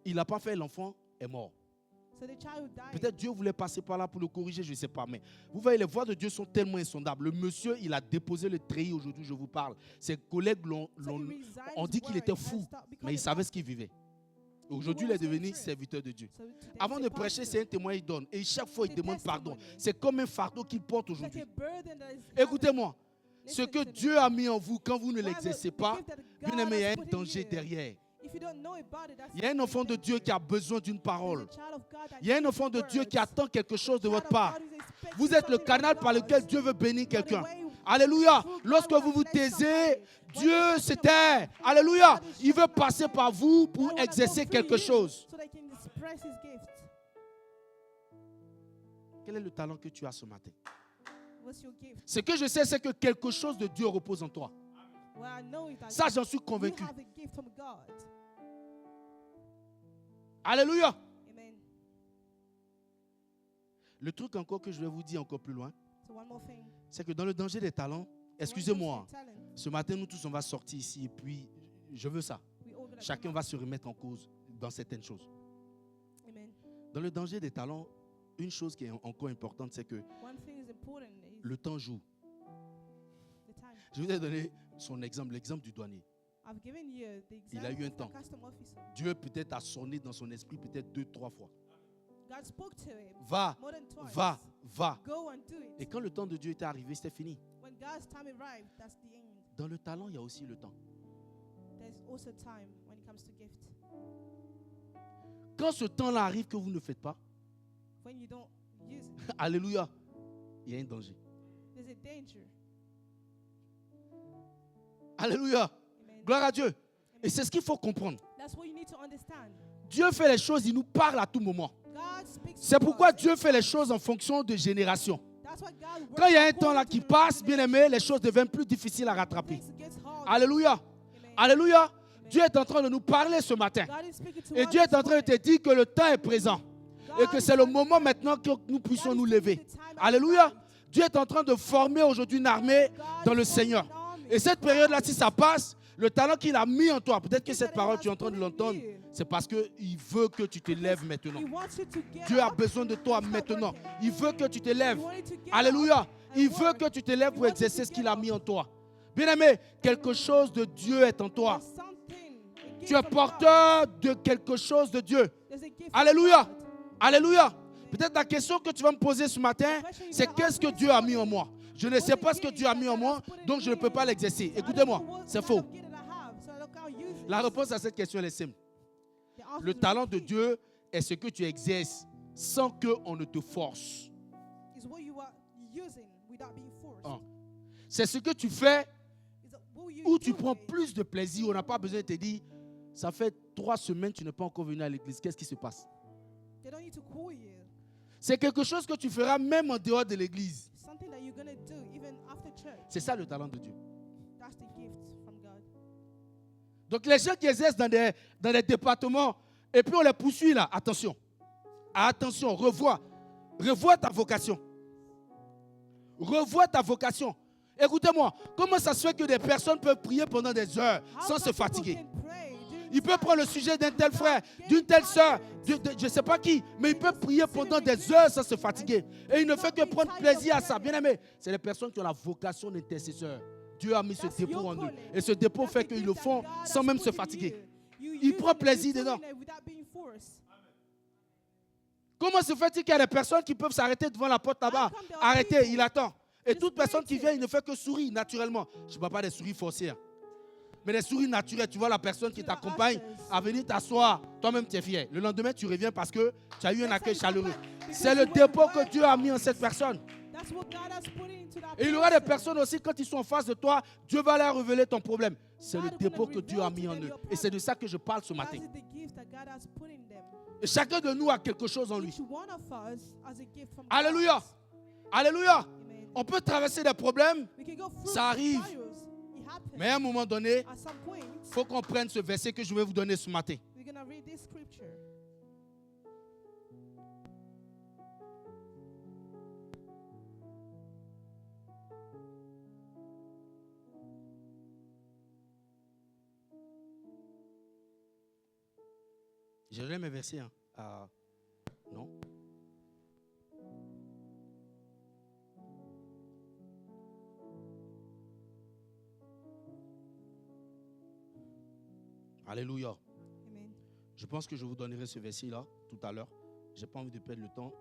Il n'a pas fait, l'enfant est mort. So the child died. Peut-être Dieu voulait passer par là pour le corriger, je ne sais pas. Mais vous voyez, les voies de Dieu sont tellement insondables. Le monsieur, il a déposé le treillis aujourd'hui, je vous parle. Ses collègues So he ont resigned dit his qu'il work était and fou, stopped mais becoming il savait ce pastor. qu'il vivait. Aujourd'hui, il est devenu serviteur de Dieu. So today Avant he's de a prêcher, pastor. c'est un témoin qu'il donne. Et chaque fois, il C'est demande pardon. testimony. C'est comme un fardeau qu'il porte It's like aujourd'hui. a burden that is Écoutez-moi, ce Listen que to me. Dieu a mis en vous, quand vous ne Whatever l'exercez the pas, gift that bien God aimé, il y a has un put in danger you, derrière. if you don't know about it, that's Il y a un the enfant de danger. Dieu qui a besoin d'une There's parole. a child of God that Il y a un needs enfant de Dieu qui words. attend quelque chose de Child votre of part. God is expecting Vous êtes le something from canal par God. lequel Dieu veut bénir By the quelqu'un. way, Alléluia. through God Lorsque will vous vous bless taisez, somebody. Dieu When you se touch tait. someone, Alléluia. God is Il veut shutting passer up par there. vous God pour wanna go exercer through quelque you chose. so they can express his gift. Quel est le talent que tu as ce matin? What's your gift? Ce que je sais, c'est que quelque chose de Dieu repose en toi. Well, I know it. Ça, j'en suis You convaincu. have the gift from God. Alléluia. Amen. Le truc encore que je vais vous dire encore plus loin, So one more thing. c'est que dans le danger des talents, When it comes to excusez-moi, talent, ce matin, nous tous, on va sortir ici et puis je veux ça. we all gonna Chacun come va out. se remettre en cause dans certaines choses. Amen. Dans le danger des talents, une chose qui est encore importante, c'est que One thing is important is le temps joue. the time. Je vous ai donné son exemple, l'exemple du douanier. I've given you the Il a eu example un of the temps. custom officer. Dieu peut-être a sonné dans son esprit peut-être 2-3 fois. God spoke to him Va, more than twice. va, va. Go and do it. Et quand le temps de Dieu était arrivé, c'était fini. When God's time arrived, that's the end. Dans le talent, il y a aussi le temps. There's also time when it comes to gift. Quand ce temps-là arrive que vous ne faites pas, When you don't use it, alléluia, il y a un danger. there's a danger. Alléluia. Amen. Gloire à Dieu. Et c'est ce qu'il faut comprendre. That's what you need to understand. Dieu fait les choses, il nous parle à tout moment. God speaks C'est to pourquoi us. Dieu fait les choses en fonction de génération. That's why God works Quand il y a un according temps là to qui the passe, bien generation. aimé, les choses deviennent plus difficiles à rattraper. Things gets hard. Alléluia. Amen. Alléluia. Dieu est en train de nous parler ce matin. God is speaking to Et us Dieu est this en train de te morning. dire que le temps est présent. Et God que is c'est le telling moment you maintenant que nous God puissions is nous telling lever. you the time has Alléluia. arrived. Dieu est en train de former aujourd'hui une armée God dans is le forming Seigneur. an army. Et cette période-là, si ça passe, le talent qu'il a mis en toi, peut-être que He cette said parole, he tu es has en train de put in l'entendre, you. c'est parce qu'il veut que tu te lèves maintenant. He wants you to get Dieu a up besoin de toi and start maintenant. working. Il veut que tu te He lèves. wanted to get Alléluia. up and Il veut work. que tu te lèves He pour wants you to exercer ce qu'il get a up. mis en toi. Bien-aimé, quelque chose de Dieu est en toi. There's something, a Tu gift es from porteur de quelque chose de Dieu. God. There's a gift from Alléluia. God. Alléluia. Peut-être la question que tu vas me poser ce matin, The question you're c'est gonna qu'est-ce ask que me Dieu this a mis en morning, moi? Je ne sais pas ce que Dieu a mis en moi, donc je ne peux pas l'exercer. Écoutez-moi, c'est faux. La réponse à cette question elle est simple. Le talent de Dieu est ce que tu exerces sans qu'on ne te force. is what you are using without being forced. Ah. C'est ce que tu fais Is what you où tu do prends with. plus de plaisir. On n'a pas besoin de te dire, ça fait 3 semaines que tu n'es pas encore venu à l'église. Qu'est-ce qui se passe? They don't need to call you. C'est quelque chose que tu feras même en dehors de l'église. Something that you're gonna do even after church. C'est ça le talent de Dieu. That's the gift from God. Donc les gens qui exercent dans des départements, et puis on les poursuit là, attention. Attention, revois ta vocation. Revois ta vocation. Écoutez-moi, comment ça se fait que des personnes peuvent prier pendant des heures How sans come se people fatiguer? can pray during Il peut time prendre le sujet d'un tel frère, without d'une getting telle sœur, tired? je ne sais pas qui, mais il peut prier pendant des heures sans se fatiguer. Et il ne fait que prendre plaisir à ça. Bien aimé, c'est les personnes qui ont la vocation d'intercesseur. Dieu a mis ce That's dépôt your en eux. calling. Et ce dépôt That's fait the qu'ils gift le that font God sans has même put se in fatiguer. you. You Il use prend it, plaisir you're dedans. doing it without being forced. Comment se fait-il qu'il y a des personnes qui peuvent s'arrêter devant la porte là-bas? How come there are Arrêtez, people il attend. Et just toute personne qui waiting? vient, il ne fait que sourire naturellement. Je ne parle pas des souris forcées, hein. Mais des souris naturelles. Tu vois la personne qui To the t'accompagne ushers. à venir t'asseoir. Toi-même, tu es fier. Le lendemain, tu reviens parce que tu as eu un Next accueil time you come chaleureux. back, because C'est le you went dépôt well. que Dieu a mis en cette personne. That's what God has put into that Et il y aura des person. personnes aussi, quand ils sont en face de toi, Dieu va leur révéler ton problème. C'est le God is dépôt gonna que Dieu a reveal mis to en them eux. your Et c'est de ça que je parle ce That matin. is the gift that God has put in them. Et chacun de nous a quelque chose en lui. Each one of us has a gift from Alléluia. God. Alléluia. Amen. On peut traverser des problèmes, We can go through Ça arrive. trials. It happens. mais à un moment donné, At some point, il faut qu'on prenne ce verset que je vais vous donner ce matin. we're going to read this scripture. Je vais mes versets. Hein. Non. Alléluia. Amen. Je pense que je vous donnerai ce verset-là tout à l'heure. Je n'ai pas envie de perdre le temps.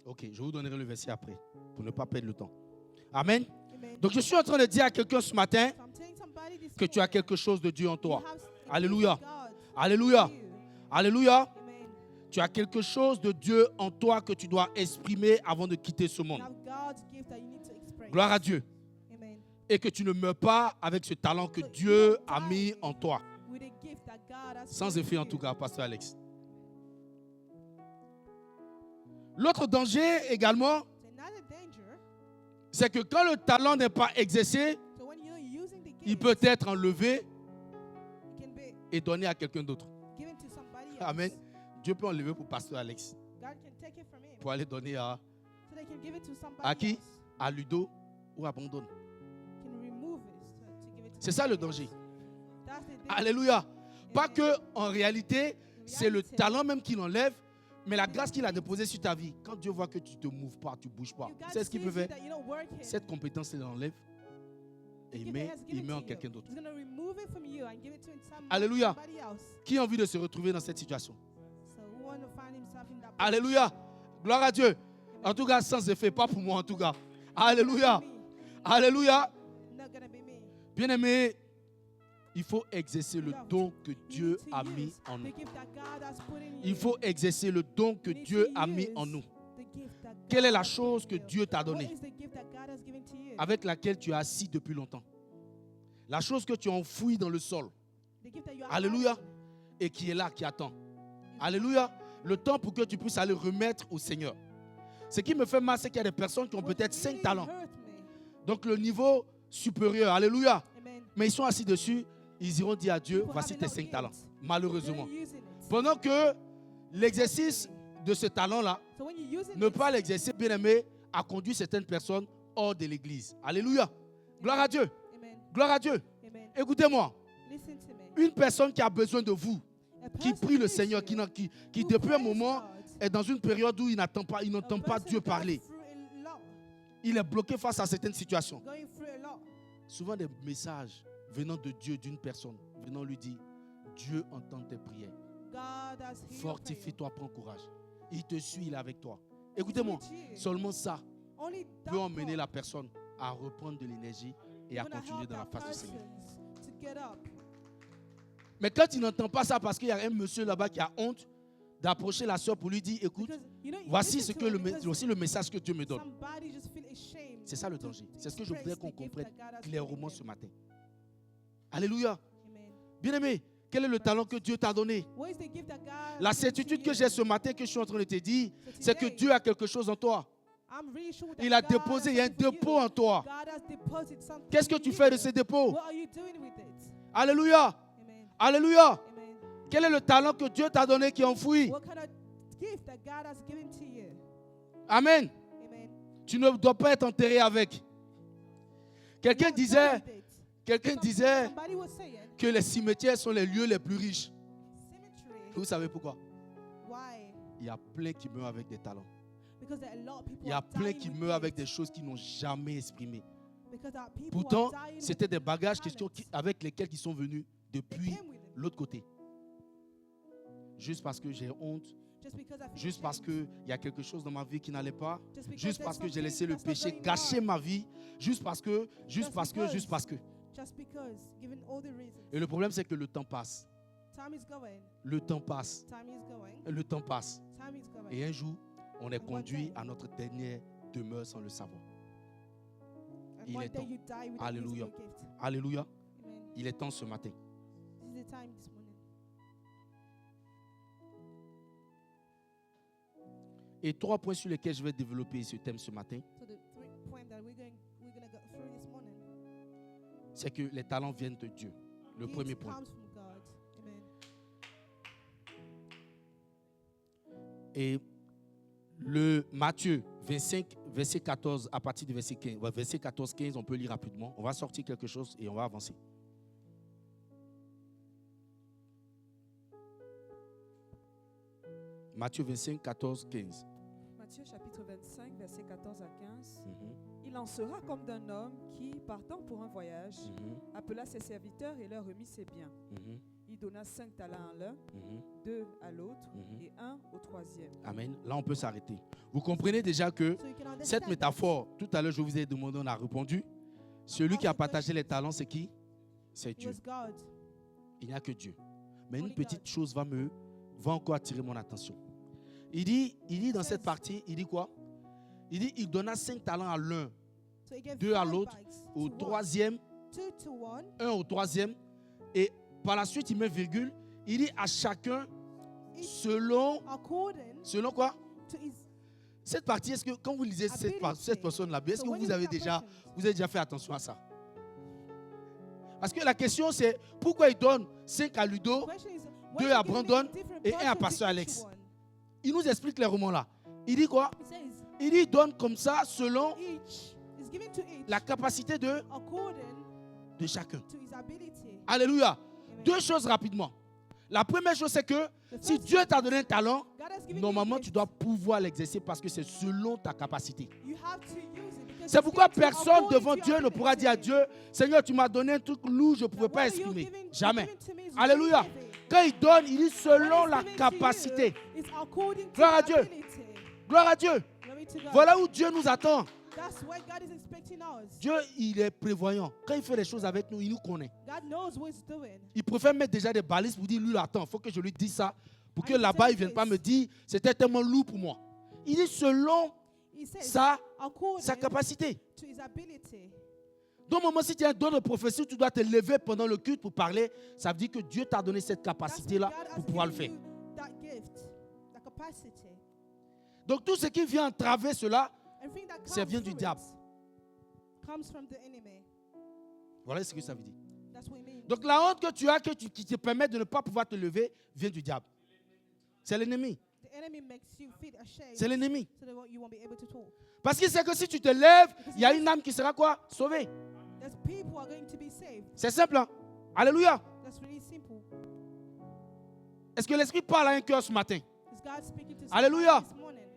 Ok, je vous donnerai le verset après pour ne pas perdre le temps. Amen. Amen. Donc je suis en train de dire à quelqu'un ce matin So I'm telling somebody this que tu as morning, quelque chose de Dieu en you toi. have a gift Alléluia. of God Alléluia. in you. Alléluia. Amen. Tu as quelque chose de Dieu en toi que tu dois exprimer avant de quitter ce You monde. have God's gift that you need to express. Gloire à Dieu. Amen. Et que tu ne meurs pas avec ce talent que So you Dieu don't a die mis en toi. with a gift that God has Sans put in effet en you. tout cas, Pasteur Alex. L'autre danger également, So another danger. c'est que quand le talent n'est pas exercé, So when you're using the gift, il peut être enlevé it can be et donné à quelqu'un d'autre. given to somebody else. Amen. Dieu peut enlever pour Pasteur Alex, God can take it from him. pour aller donner à So they can give it to somebody À qui? else. Ludo ou à Brandon. Can remove it to give it to C'est ça le somebody danger. else. That's the danger. Alléluia. Pas Amen. que en réalité, c'est le Reality. talent même qui l'enlève, mais la grâce qu'il a déposée sur ta vie. Quand Dieu voit que tu ne te mouves pas, tu ne bouges pas, If God c'est ce qu'il sees peut faire. that you're not working, Cette compétence, il l'enlève et The il gift that met, he has il given met en to quelqu'un you. d'autre. He's going to remove it from you and give it to Alléluia. somebody else. Qui a envie de se retrouver dans cette situation? So who want to find himself in that Alléluia. Gloire à Dieu. En tout cas, sans effet, pas pour moi en tout cas. Alléluia. position? Alléluia. Not going to be me. Bien-aimé, il faut exercer le Beloved, don que You Dieu need to a mis use en the nous. gift that God has put in Il you. faut exercer le don que You need Dieu to a mis use en nous. the gift that Quelle est God la has put chose in que you. Dieu t'a What donnée, is the gift that God has given to you? avec laquelle tu es assis depuis longtemps? La chose que tu as enfouie dans le sol. The gift that you are Alléluia. hiding. Et qui est là, qui attend. Alléluia. Le temps pour que tu puisses aller remettre au Seigneur. Ce qui me fait mal, c'est qu'il y a des personnes qui ont What peut-être 5 really talents. hurt me. Donc le niveau supérieur. Alléluia. Amen. Mais ils sont assis dessus. Ils iront dire à Dieu, People voici have a tes lot of 5 talents. gifts. Malheureusement. They're using it. Pendant que l'exercice de ce talent-là, So when you use it, ne pas l'exercer, bien aimé, a conduit certaines personnes hors de l'église. Alléluia. Gloire à Dieu. Amen. Gloire à Dieu. Amen. Écoutez-moi. Listen to me. Une personne qui a besoin de vous, A qui person prie le needs Seigneur, you, qui who depuis un praise moment God, est dans une période où il n'entend pas a person Dieu goes parler. through a lot, Il est bloqué face à certaines situations. going through a lot. Souvent des messages venant de Dieu, d'une personne, venant lui dire, Dieu entend tes prières. God has heard your prayer. Fortifie-toi, prends courage. Il te suit, il est avec toi. Écoutez-moi, He's with you. seulement ça Only that peut emmener part la personne à reprendre de l'énergie et à gonna continuer help dans la that face du Seigneur. person to get up. Mais quand il n'entend pas ça parce qu'il y a un monsieur là-bas qui a honte d'approcher la soeur pour lui dire, écoute, Because, you know, you voici, listen ce to que it because voici le message que Dieu me donne. somebody just feel ashamed C'est ça le to- danger. to C'est ce que je voudrais express qu'on the gift comprenne that God has clairement given ce them. matin. Alléluia. Amen. Bien-aimé, quel est le talent que Dieu t'a donné? What is the gift that God La has given to certitude que you? j'ai ce matin que je suis en train de te dire, So c'est que today, Dieu a quelque chose en toi. I'm really sure that Il a God déposé, has il y a un something for dépôt you. en toi. God has deposited something Qu'est-ce que in tu you. fais de ce dépôt? What are you doing with it? Alléluia. Amen. Alléluia. Amen. Quel est le talent que Dieu t'a donné qui est enfoui? What kind of gift that God has given to you? Amen. Amen. Tu ne dois pas être enterré avec. Quelqu'un Not disait, buried it. quelqu'un disait Somebody was saying, que les cimetières sont les lieux les plus riches. cemetery. Vous savez pourquoi? Why? Il y a plein qui meurent avec des talents. Because there are a lot of people Il y a are plein dying qui with meurent avec gifts. des choses qu'ils n'ont jamais exprimées. Because there are people Pourtant, who are dying with c'était des bagages talent. avec lesquels ils sont venus They depuis came with it. l'autre côté. Juste parce que j'ai honte, Just because I feel juste parce ashamed. qu'il y a quelque chose dans ma vie qui n'allait pas, Just because juste there's parce que j'ai something laissé le that's not péché going gâcher on. ma vie, juste parce que. Just because. Et Given all the reasons. le problème, c'est que le temps passe. Time is going. Le temps passe. Time is going. Le temps passe. Time is going. Et un jour, on est And one conduit day. à notre dernière demeure sans le savoir. And il one est day temps. you die without using Alléluia. your gift. Alléluia. Amen. Il est temps ce matin. This is the time this morning. Et 3 points sur lesquels je vais développer ce thème ce matin, So the 3 points that we're gonna go through this morning. c'est que les talents viennent de Dieu. Le Gifts premier point. comes from God. Amen. Et le Matthieu 25, verset 14, à partir du verset 15, verset 14-15, on peut lire rapidement. On va sortir quelque chose et on va avancer. Matthieu 25, 14, 15. Matthieu chapitre 25, versets 14 à 15. Mhm, Il en sera comme d'un homme qui, partant pour un voyage, mhm, appela ses serviteurs et leur remit ses biens. mhm, Il donna 5 talents à l'un, mhm, 2 à l'autre mhm. et 1 au troisième. Amen. Là, on peut s'arrêter. Vous comprenez déjà que So you can understand cette that métaphore, tout à l'heure, je vous ai demandé, on a répondu. Celui qui a partagé les talents, c'est qui? C'est it Dieu. was God. Il n'y a que Dieu. Mais une Only petite God. chose va encore attirer mon attention. Il dit dans cette partie, il dit quoi? Il dit, il donna 5 talents à l'un, So he gave 2 à 5 l'autre, bags au to one, troisième, 2 to one, 1 au troisième, et par la suite, il met virgule, il dit à chacun, each selon according quoi? to his. Cette partie, est-ce que quand vous lisez cette personne-là, est-ce So que when you vous avez read that portion, vous avez déjà fait attention à ça? Parce que la question, c'est pourquoi il donne 5 à Ludo? the question is, deux why à is he giving Brandon different et un à portions to Pasteur each Alex. one? Il nous explique clairement là. Il dit quoi? He says Il dit, il donne comme ça selon each is given to each la capacité de according chacun. to his ability. Alléluia. Amen. 2 choses rapidement. La première chose, c'est que The si first Dieu thing, t'a donné un talent, God has given normalement, you a tu gift. dois pouvoir l'exercer parce que c'est selon ta capacité. You have to use it C'est he's pourquoi giving to you personne according devant to your Dieu ne pourra dire à ability. Dieu, Seigneur, tu m'as donné un truc lourd, je ne pouvais That pas what you're exprimer. giving- Jamais. you're giving to me is Alléluia. really heavy. Quand il donne, il dit selon What la he's giving to capacité. you is according to Gloire à your Dieu. ability. Gloire à Dieu. Glory to God. Voilà où Dieu nous attend. That's where God is expecting us. Dieu, il est prévoyant. Quand il fait les choses avec nous, il nous connaît. God knows what he's doing. Il préfère mettre déjà des balises pour dire, lui, attends, il faut que je lui dise ça. Pour que I là-bas, il ne tell vienne pas this. me dire, c'était tellement lourd pour moi. Il dit selon He says, sa according capacité. to his ability. Donc, au moment si tu as un don de prophétie, tu dois te lever pendant le culte pour parler. Ça veut dire que Dieu t'a donné cette That's when capacité-là God has pour pouvoir le given faire. you that gift, that capacity. Donc, tout ce qui vient entraver cela, Everything that ça comes vient du through diable. it comes from the enemy. Voilà ce que ça veut dire. That's what it means. Donc, la honte que tu as, qui te permet de ne pas pouvoir te lever, vient du diable. C'est l'ennemi. The enemy makes you feel ashamed C'est l'ennemi. so that you won't be able to talk. Parce qu'il sait que si tu te lèves, il y a une âme qui sera quoi? Sauvée. There's people who are going to be saved. C'est simple. Hein? Alléluia. That's really simple. Est-ce que l'Esprit parle à un cœur ce matin? Is God speaking to Alléluia. somebody this morning?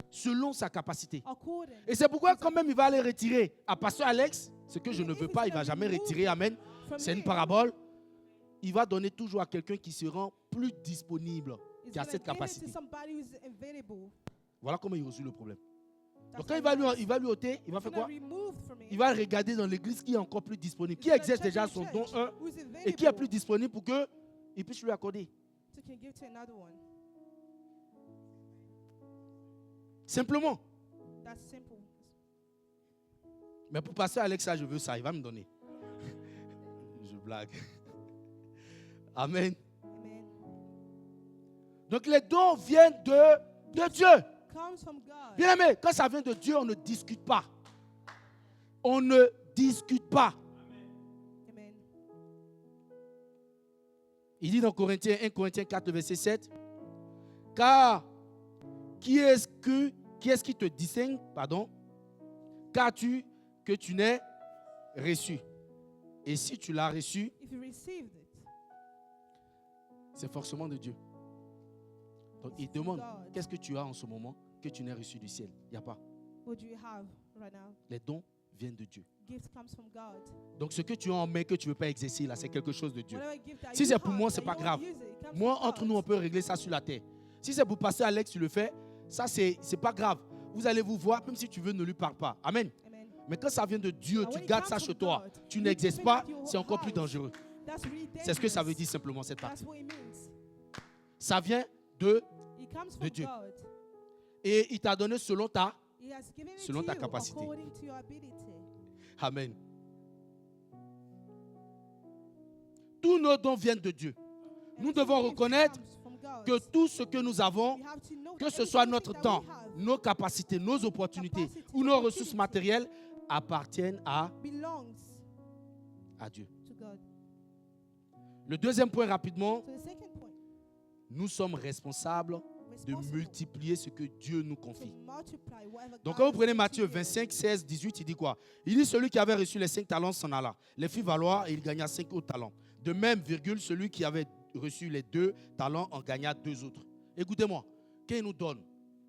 Selon sa capacité. According. Et c'est pourquoi quand même il va aller retirer à Pasteur Alex, ce que je ne Even veux if pas, it's il ne va gonna jamais remove retirer. Amen. From C'est une him, parabole. Il va donner toujours à quelqu'un qui se rend plus disponible, he's qui a gonna cette give it capacité. to somebody who's available. Voilà comment il résout le problème. That's Donc quand how il va lui ôter, il va he's faire gonna quoi? remove from it. Il va regarder dans l'église qui est encore plus disponible, He's qui gonna exerce check déjà in son church don 1 who's et qui est available plus disponible pour qu'il puisse lui accorder. so can give to another one. Simplement. That's simple. Mais pour passer à Alexa, je veux ça, il va me donner. Je blague. Amen. Amen. Donc les dons viennent de Dieu. Comes from God. Bien aimé, quand ça vient de Dieu, on ne discute pas. On ne discute pas. Amen. Il dit dans 1 Corinthiens 4, verset 7, car qui est-ce qui te distingue, qu'as-tu que tu n'aies reçu? Et si tu l'as reçu, If you received it, c'est forcément de Dieu. Donc il demande, qu'est-ce que tu as en ce moment que tu n'aies reçu du ciel? Il n'y a pas. what do you have right now? Les dons viennent de Dieu. Gift comes from God. Donc ce que tu as en main que tu ne veux pas exercer là, c'est quelque chose de Dieu. Whatever gift that Si you c'est pour have moi, that c'est you pas don't grave. use it comes Moi, from entre God. nous, on peut régler ça sur la terre. Si c'est pour passer Alex, tu le fais, ça, c'est pas grave. Vous allez vous voir, même si tu veux, ne lui parle pas. Amen. Amen. Mais quand ça vient de Dieu, But tu when it gardes comes ça from chez toi, God, tu you n'exerces keep it pas, at your c'est encore plus house. dangereux. That's really C'est ce que ça veut dangerous. dire simplement cette partie. That's what it means. Ça vient de, It comes from Dieu. God. et il t'a donné selon ta. He has given it Selon to ta you capacité. according to your ability. Amen. Tous nos dons viennent de Dieu. Nous Everything devons gift reconnaître comes from God. que tout ce que nous avons, We have to know que that ce soit everything notre that temps, we have nos capacités, nos opportunités capacity, ou nos ressources opportunity. matérielles appartiennent belongs à Dieu. to God. Le deuxième point rapidement, So the second point, nous sommes responsables de responsible multiplier ce que Dieu nous to confie. multiply whatever Donc God quand vous has prenez given Matthieu to you. 25, 16, 18, il dit quoi? Il dit celui qui avait reçu les 5 talents s'en alla, les fit valoir et il gagna 5 autres talents. De même, celui qui avait reçu les 2 talents en gagna 2 autres. Écoutez-moi, quand il nous donne,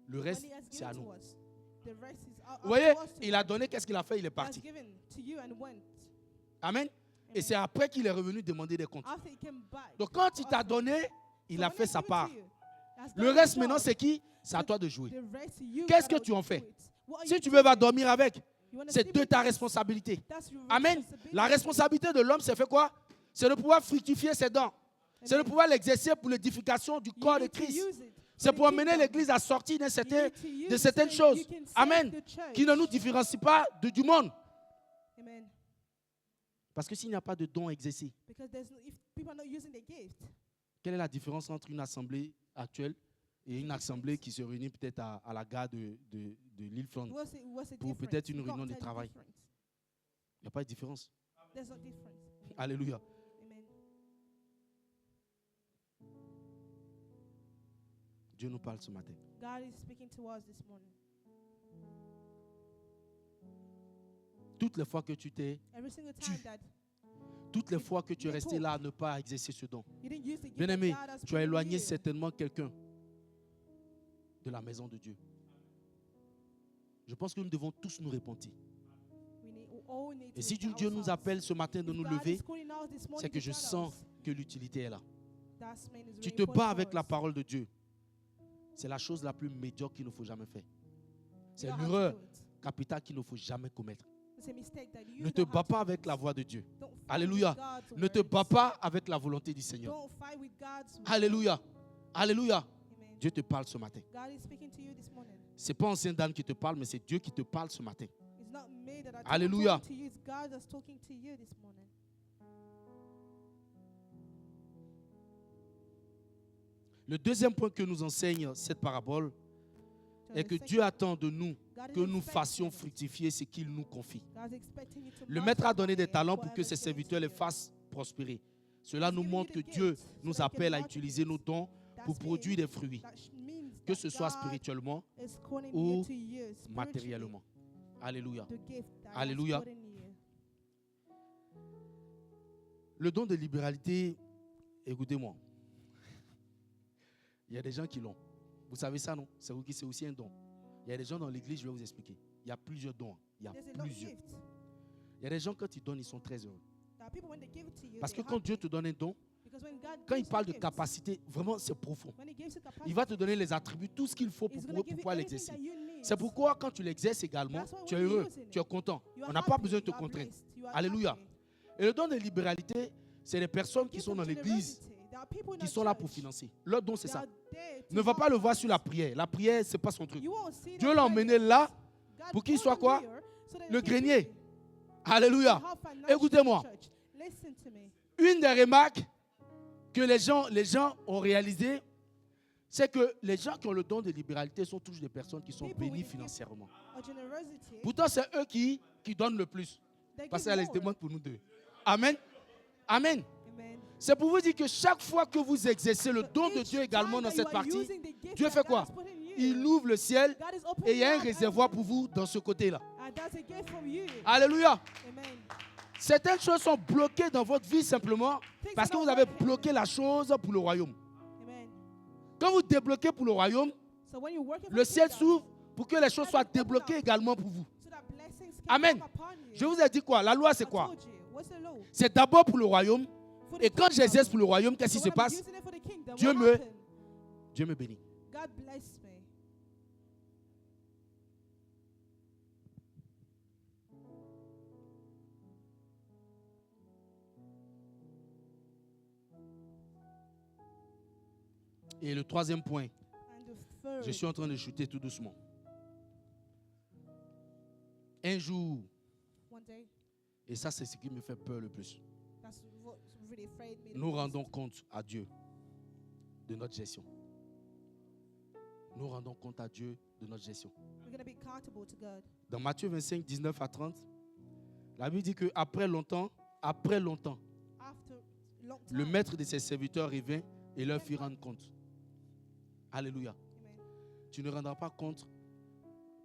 le When reste, he has c'est à given nous. to us, the rest is up Vous voyez, to us to il a donné, qu'est-ce qu'il a fait? Il est He has parti. given to you and went. Amen. Et c'est après qu'il est revenu demander des comptes. After he came back. Donc quand to il t'a us, donné, so il a when fait he sa gave it part. to you, he has Le done reste his maintenant, job. c'est qui? C'est à toi de jouer. The rest you Qu'est-ce que gotta tu en do fais? it. What are Si you tu veux va doing? dormir avec, You wanna c'est sleep de with ta us? responsabilité. That's your Amen. responsibility. La responsabilité de l'homme, c'est fait quoi? C'est de pouvoir fructifier ses dents. C'est de Amen. pouvoir l'exercer pour l'édification du You corps de need to Christ. use it C'est for pour the amener kingdom. l'Église à sortir You certaines, need to use de it certaines so that choses. you can save Amen. the church. Qui ne nous différencient pas du monde. Amen. Parce que s'il n'y a pas de don exercé, Because if people are not using the gift, quelle est la différence entre une assemblée actuelle et une assemblée qui se réunit peut-être à la gare de l'île Flandre? what's the Pour difference? peut-être une You can't réunion de tell the travail. difference. Il n'y a pas de différence. There's no difference. Alléluia. Amen. Dieu nous parle ce matin. God is speaking to us this morning. Toutes les fois que tu t'es, Every single time that toutes les fois que tu es Yeah, resté cool. là à ne pas exercer ce don, you didn't use the gift bien that aimé, God has tu as put in éloigné you, certainement quelqu'un de la maison de Dieu. Je pense que nous devons tous nous repentir. We all need to Et si repent Dieu nous ourselves. appelle ce matin de If nous God lever, is calling us this morning c'est que to je gather sens us, que l'utilité est là. that means it's Tu really te important bats for avec la us. parole de Dieu. C'est la chose la plus médiocre qu'il ne faut jamais faire. You C'est don't have to l'erreur do it. capitale qu'il ne faut jamais commettre. It's a mistake that you Ne te don't bats have to pas do avec it. la voix de Dieu. Don't fight Alléluia. with God's Ne te words. bats pas avec la volonté du Seigneur. Don't fight with God's will. Alléluia. Alléluia. Amen. Dieu te parle ce matin. God is speaking to you this morning. Ce n'est pas ancien Dan qui te parle, mais c'est Dieu qui te parle ce matin. It's not me that I'm Alléluia. talking to you. It's God that's talking to you this morning. Le deuxième point que nous enseigne cette parabole So est the que second- Dieu attend de nous God is que nous expecting fassions it. fructifier ce qu'il nous confie. God's expecting you to Le maître a donné des multiply talents pour que whatever ses He's given serviteurs to les you. fassent prospérer. Cela He's nous giving you montre que the Dieu gifts so nous that he can appelle à multiply. utiliser nos dons That pour produire des fruits, means que that ce soit God spirituellement is calling ou you to use spiritually matériellement. Alléluia. the gift that Alléluia. He's put in you. Le don de libéralité, écoutez-moi. Il y a des gens qui l'ont. Vous savez ça, non? C'est aussi un don. Il y a des gens dans l'église, je vais vous expliquer. Il y a plusieurs dons. Il y a There's a lot of plusieurs. gifts. Il y a des gens, quand ils donnent, ils sont très heureux. There are people when they give it to you, Parce que they're quand Dieu happy. te donne un don, Because when God quand gives il parle you de gifts, capacité, vraiment, c'est profond. when He gives you capacity, Il va te donner les attributs, tout ce qu'il faut He's pour gonna give you pouvoir everything l'exercer. that you need. C'est pourquoi, quand tu l'exerces également, That's why tu es when you're heureux, using it, tu es content. You are On n'a pas happy, besoin de te you are contraindre. blessed, you are Alléluia. happy. Et le don de libéralité, c'est les personnes qui Gift sont of dans l'église, generosity. There are people in qui our sont là pour church. financer. Leur don, c'est They ça. are there to Ne va pas help le voir us. sur la prière. La prière, c'est pas son truc. You won't see Dieu them l'a emmené praying. là God pour qu'il brought soit them quoi? here so that Le they can grenier. give Alléluia. to help financially Écoutez-moi. the church. Listen to me. Une des remarques que les gens ont réalisées, c'est que les gens qui ont le don de libéralité sont toujours des personnes qui sont People bénies with the gift financièrement. of generosity, Pourtant, c'est eux qui donnent le plus. they Parce give qu'elle more. se demande pour nous deux. Amen. Amen. Amen. C'est pour vous dire que chaque fois que vous exercez le So don de each Dieu également time dans that cette you are partie, using the gift Dieu that fait God quoi? has put in you, Il ouvre le ciel God is opening et il y a un up réservoir heaven, pour vous dans ce côté-là. and that's a gift from you. Alléluia. Amen. Certaines choses sont bloquées dans votre vie simplement Things parce que are vous not avez working. bloqué la chose pour le royaume. Amen. Quand vous débloquez pour le royaume, So when you're working for le the ciel kingdom, s'ouvre pour que les choses soient débloquées également pour vous. so that blessings can Amen. come upon you. Je vous ai dit quoi? La loi, c'est I quoi? told you. What's the law? C'est d'abord pour le royaume. For the Et quand kingdom. j'exerce pour le royaume, qu'est-ce qui So se when I'm passe? using it for the kingdom, Dieu what me- happened? Dieu me bénit. God bless me. Et le troisième point, And the third, je suis en train de shooter tout doucement. Un jour, one day, et ça c'est ce qui me fait peur le plus, that's what really afraid me. the nous most. rendons compte à Dieu de notre gestion. Nous rendons compte à Dieu de notre gestion. We're going to be accountable to God. Dans Matthieu 25, 19 à 30, la Bible dit qu'après longtemps, After long time, le maître de ses serviteurs revint et leur fit rendre compte. Alléluia. Amen. Tu ne rendras pas compte,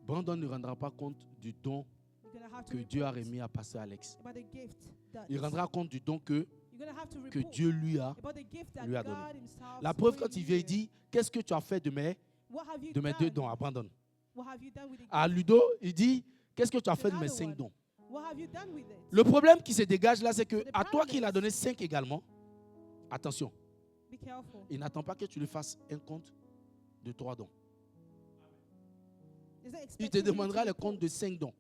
Brandon ne rendra pas compte du don You're going to have to que Dieu a repent remis à Pasteur Alex. about the gift that Il rendra compte du don que you're going to have to report Dieu lui a. about the gift that lui a God donné. himself La preuve, put quand in il vient, il you. dit, qu'est-ce que tu as fait de mes What have you deux done? dons à Brandon? What have you done with the À gift? Ludo, il dit, qu'est-ce que tu as fait de mes Another 5 one. dons? What have you done with it? Le problème qui se dégage là, c'est que So the à toi problem qu'il a is- donné 5 également, attention, Be careful. il n'attend pas que tu lui fasses un compte de 3 dons. He's not Il expecting te you to demandera le report. compte de 5 dons.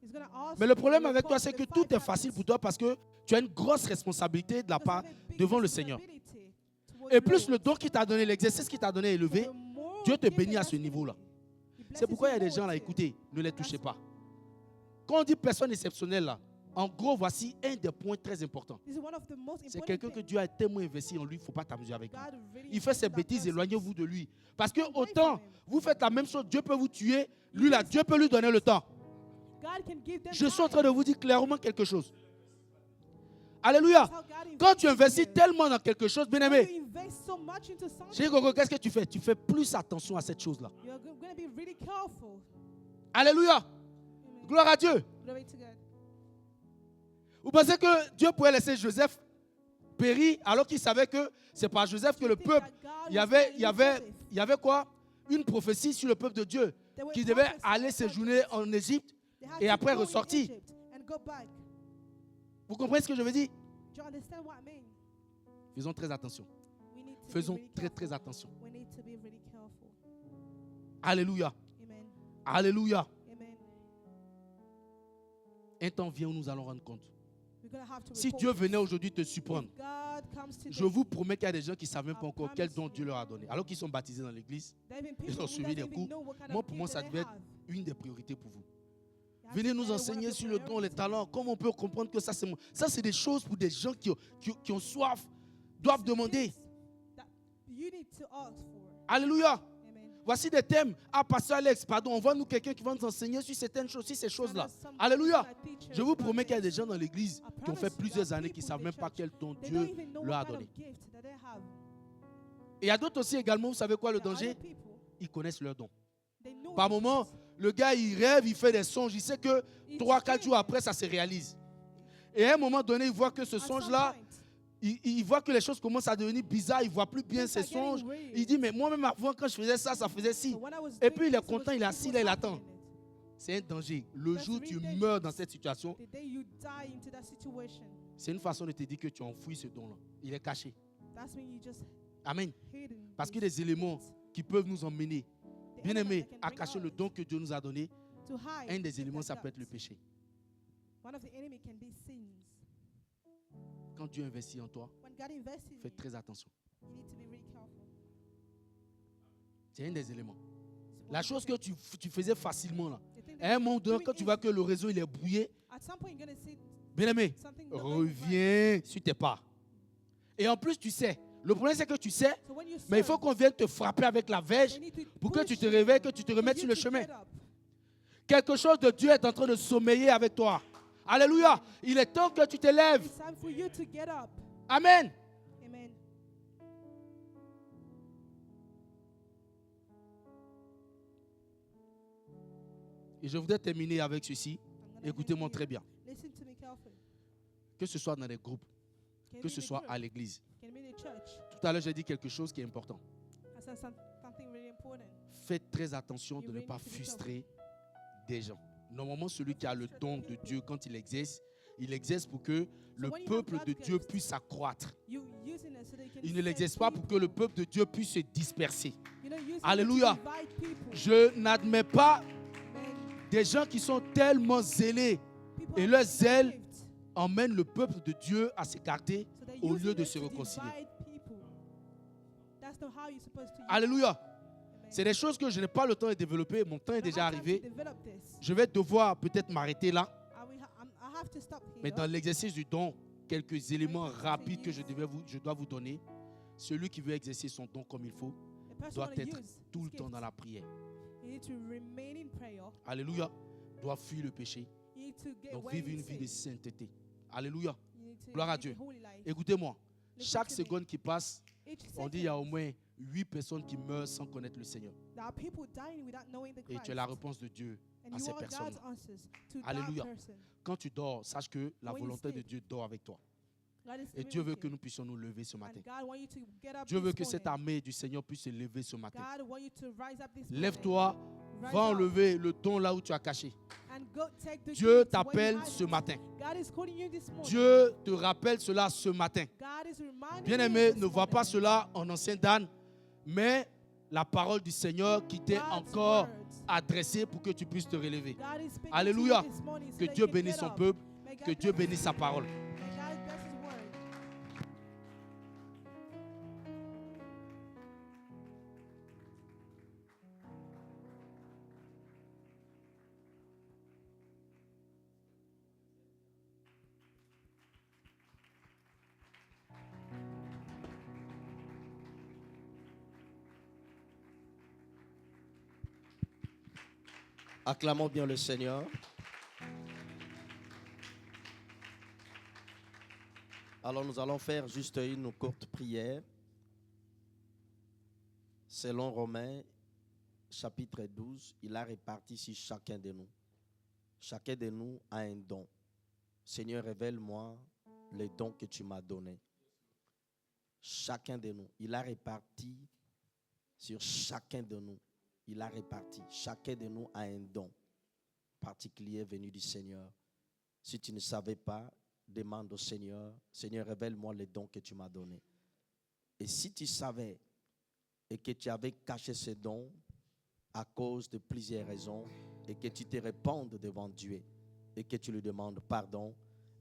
He's gonna ask Mais le you problème to avec toi, report c'est que the tout five est facile habits. pour toi parce que tu as une grosse responsabilité de la Because part you have a big devant le Seigneur. responsibility towards Et the plus le Lord. don qu'il t'a donné, l'exercice qu'il t'a donné est So élevé, the more Dieu te gift bénit that à God ce has niveau-là. given you, He C'est blesses pourquoi il y a you des gens là, more too. écoutez, ne les touchez That's- pas. Quand on dit personne exceptionnelle là, en gros, voici un des points très importants. This is one of the most C'est important quelqu'un que things. Dieu a tellement investi en lui, il ne faut pas t'amuser avec lui. God really Il fait ses invested in that bêtises, person. éloignez-vous de lui. Parce que Away autant from him. vous faites la même chose, Dieu peut vous tuer, lui là, Dieu peut lui donner le temps. God can give them Je suis en train time. de vous dire clairement quelque chose. Alléluia. That's how God Quand tu invests in investis you. tellement dans quelque chose, bien When aimé, you invest so much into something, chérie Gogo, qu'est-ce que tu fais? Tu fais plus attention à cette chose-là. you're going to be really careful. Alléluia. Amen. Gloire à Dieu. Glory to God. Vous pensez que Dieu pourrait laisser Joseph périr alors qu'il savait que c'est par Joseph que Do le you think peuple, that God il y was avait, gonna il y use avait, Joseph? il y avait quoi? Une prophétie sur le peuple de Dieu. They were qui devaient prophets aller that séjourner en Égypte. they had et to après go in ressortir. Egypt and go back. Vous comprenez ce que je veux dire? Do you understand what I mean? Faisons très attention. We need to be Faisons really très careful. très attention. We need to be really careful. Alléluia. Amen. Alléluia. Amen. Un temps vient où nous allons rendre compte. We're going to have to Si report Dieu this. venait aujourd'hui te surprendre, If God comes today, je vous promets qu'il y a des gens qui ne savent même pas I encore quel promise don you. Dieu leur a donné. Alors qu'ils sont baptisés dans l'église, there have been ils people ont who suivi doesn't des even cours. know what kind Moi, of pour moi, gift ça that devait they être have. une des priorités pour vous. It has Venez to be nous one of enseigner the sur le don, les priorities. talents. Comment on peut comprendre que ça, c'est moi. Ça, c'est des choses pour des gens qui ont soif, doivent demander. Things that you need to ask for. Alléluia. Amen. Voici des thèmes. Ah, Pasteur Alex, pardon, envoie-nous quelqu'un qui va nous enseigner sur certaines choses, sur ces choses-là. Alléluia. Je vous promets qu'il y a des gens dans l'église qui ont fait plusieurs années qui ne savent même pas quel don They don't Dieu even know leur a what kind donné. of gift that they have. Et il y a d'autres aussi également, vous savez quoi le There are danger? other people, Ils connaissent leur don. they know Par the moment, gifts. le gars, il rêve, il fait des songes. Il sait que It's 3-4 true. jours après, ça se réalise. Et à un moment donné, il voit que ce At some songe-là, point, il voit que les choses commencent à devenir bizarres. Il ne voit plus bien things ses are getting songes. weird. Il dit, mais moi-même avant, quand je faisais ça, ça faisait ci. So when I was Et doing puis, il est this, it was- content, il est it assis was là, il happening attend. in it. C'est un danger. Le That's jour où tu really meurs dangerous. dans cette situation, The day you die into that situation, c'est une façon de te dire que tu as enfoui ce don-là. Il est caché. that's when you just Amen. hidden. Parce que those des éléments gifts. qui peuvent nous emmener, The bien element aimé, that can à bring cacher le out don que Dieu nous a donné, to hide un des is éléments, that ça peut être le doubt. péché. One of the enemy can be sins. Quand Dieu investit en toi, When God invests in fais you, très attention. you need to be really careful. C'est un des éléments. It's one La of the chose que things. tu faisais facilement là, The thing à that un moment donné, doing quand tu is- vois que le réseau il est brouillé, At some point, you're going to see bien aimé, something not going right. reviens sur tes pas. Et en plus, tu sais, le problème c'est que tu sais, So when you mais il faut serve, qu'on vienne te frapper avec la verge they need to pour que push tu te you, réveilles, que tu te for remettes you sur le to chemin. get up. Quelque chose de Dieu est en train de sommeiller avec toi. Alléluia. Il est temps que tu te lèves. It's time for you to get up. Amen. Amen. Et je voudrais terminer avec ceci. I'm gonna Écoutez-moi end très here. bien. Listen to me carefully. Que ce soit dans les groupes, Can que be ce in the soit group, à l'église. can be in the church. Tout à l'heure, j'ai dit quelque chose qui est important. I said something really important. Faites très attention de You ne really pas need to be frustrer des gens. Normalement, celui qui a le don de Dieu, quand il exerce pour que le when you have peuple de God's Dieu gifts, puisse s'accroître. You using it so they can Il ne save l'exerce pas pour people. que le peuple de Dieu puisse se disperser. You're not using it to Alléluia. divide people. Je n'admets pas Amen. des gens qui sont tellement zélés People et have leur that zèle gift, emmène le peuple de Dieu à s'écarter so they're au using lieu de it se to réconcilier. divide people. That's not how you're supposed to use Alléluia. it. Amen. C'est des choses que je n'ai pas le temps de développer. Mon temps est I don't déjà have time to arrivé. develop this. Je vais devoir peut-être m'arrêter là. I have to stop here. Mais dans l'exercice du don, quelques éléments rapides que je dois vous donner. Celui qui veut exercer son don comme il faut The person doit wanna être use tout le his temps gift. dans la prière. You need to remain in prayer. Alléluia. Doit fuir le péché. You need to get Donc away vivre in une vie de sin. sainteté. Alléluia. You need to Gloire à live Dieu. a holy life. Écoutez-moi. Listen Chaque to me. seconde qui passe, Each on dit il y a second, au moins 8 personnes qui meurent sans connaître le Seigneur. there are people dying without knowing the Et Christ. tu es la réponse de Dieu And à you ces are personnes. God's answers to Alléluia. that person. Quand tu dors, sache que la When you volonté de sleep, Dieu dort avec toi. God is Et living Dieu veut with que you. nous puissions nous lever ce matin. And God want you to get up Dieu veut this que cette morning. armée du Seigneur puisse se lever ce matin. God want you to rise up this morning. Lève-toi, Rise va up enlever le don là où tu as caché. and go take the Dieu gift where you t'appelle hide ce it. matin. God is calling you this morning. Dieu te rappelle cela ce matin. God is reminding Bien-aimé, you this ne vois pas morning. cela en ancien Dan, mais la parole du Seigneur qui t'est God's encore words. adressée pour que tu puisses te relever. God is speaking Alléluia. to you this morning so Que that Dieu you can bénisse get son up. peuple, May God que Dieu bless bénisse you. sa parole. May God bless His word. Acclamons bien le Seigneur. Alors nous allons faire juste une courte prière. Selon Romains, chapitre 12, il a réparti sur chacun de nous. Chacun de nous a un don. Seigneur, révèle-moi les dons que tu m'as donnés. Chacun de nous. Il a réparti sur chacun de nous. il a réparti. Chacun de nous a un don particulier venu du Seigneur. Si tu ne savais pas, demande au Seigneur, Seigneur, révèle-moi les dons que tu m'as donnés. Et si tu savais et que tu avais caché ces dons à cause de plusieurs raisons et que tu te répandes devant Dieu et que tu lui demandes pardon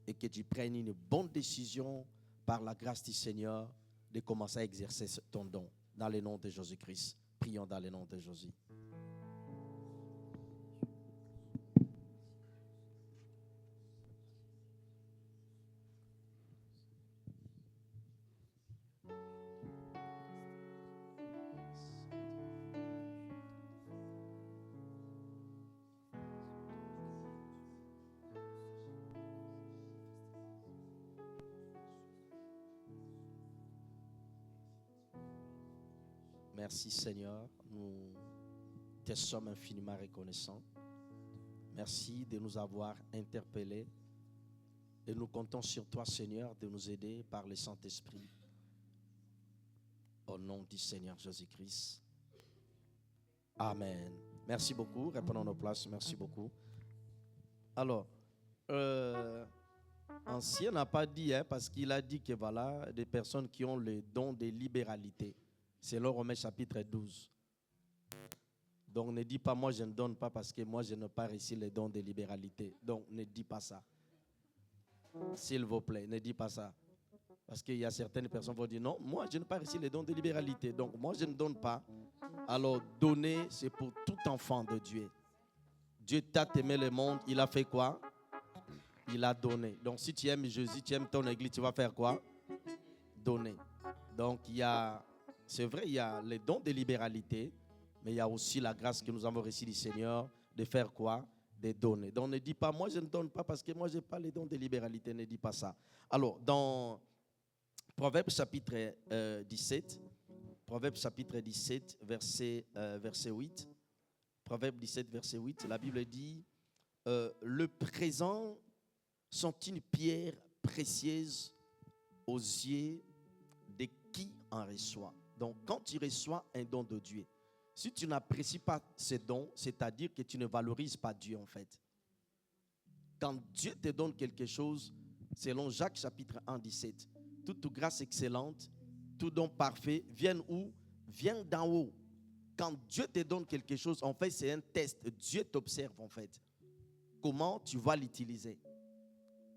et que tu prennes une bonne décision par la grâce du Seigneur de commencer à exercer ton don dans le nom de Jésus-Christ. Prions dans le nom de Jésus. Merci Seigneur, nous te sommes infiniment reconnaissants. Merci de nous avoir interpellés et nous comptons sur toi Seigneur de nous aider par le Saint-Esprit. Au nom du Seigneur Jésus-Christ. Amen. Merci beaucoup. Reprenons nos places. Merci beaucoup. Alors, Ancien n'a pas dit, parce qu'il a dit que voilà, des personnes qui ont le don de libéralité. C'est le Romains chapitre 12. Donc ne dis pas moi je ne donne pas parce que moi je n'ai pas reçu les dons de libéralité. Donc ne dis pas ça. S'il vous plaît, ne dis pas ça. Parce qu'il y a certaines personnes qui vont dire non, moi je n'ai pas reçu les dons de libéralité. Donc moi je ne donne pas. Alors donner c'est pour tout enfant de Dieu. Dieu t'a aimé le monde, il a fait quoi? Il a donné. Donc si tu aimes Jésus, tu aimes ton église, tu vas faire quoi? Donner. Donc il y a... C'est vrai, il y a les dons de libéralité, mais il y a aussi la grâce que nous avons reçue du Seigneur de faire quoi? De donner. Donc ne dis pas, moi je ne donne pas parce que moi je n'ai pas les dons de libéralité, ne dis pas ça. Alors, dans Proverbes chapitre 17, verset 8, Proverbes 17, verset 8, la Bible dit, le présent sont une pierre précieuse aux yeux de qui en reçoit. Donc, quand tu reçois un don de Dieu, si tu n'apprécies pas ce don, c'est-à-dire que tu ne valorises pas Dieu en fait. Quand Dieu te donne quelque chose, selon Jacques chapitre 1, 17, toute grâce excellente, tout don parfait, viennent où? Vient d'en haut. Quand Dieu te donne quelque chose, en fait, c'est un test. Dieu t'observe en fait. Comment tu vas l'utiliser?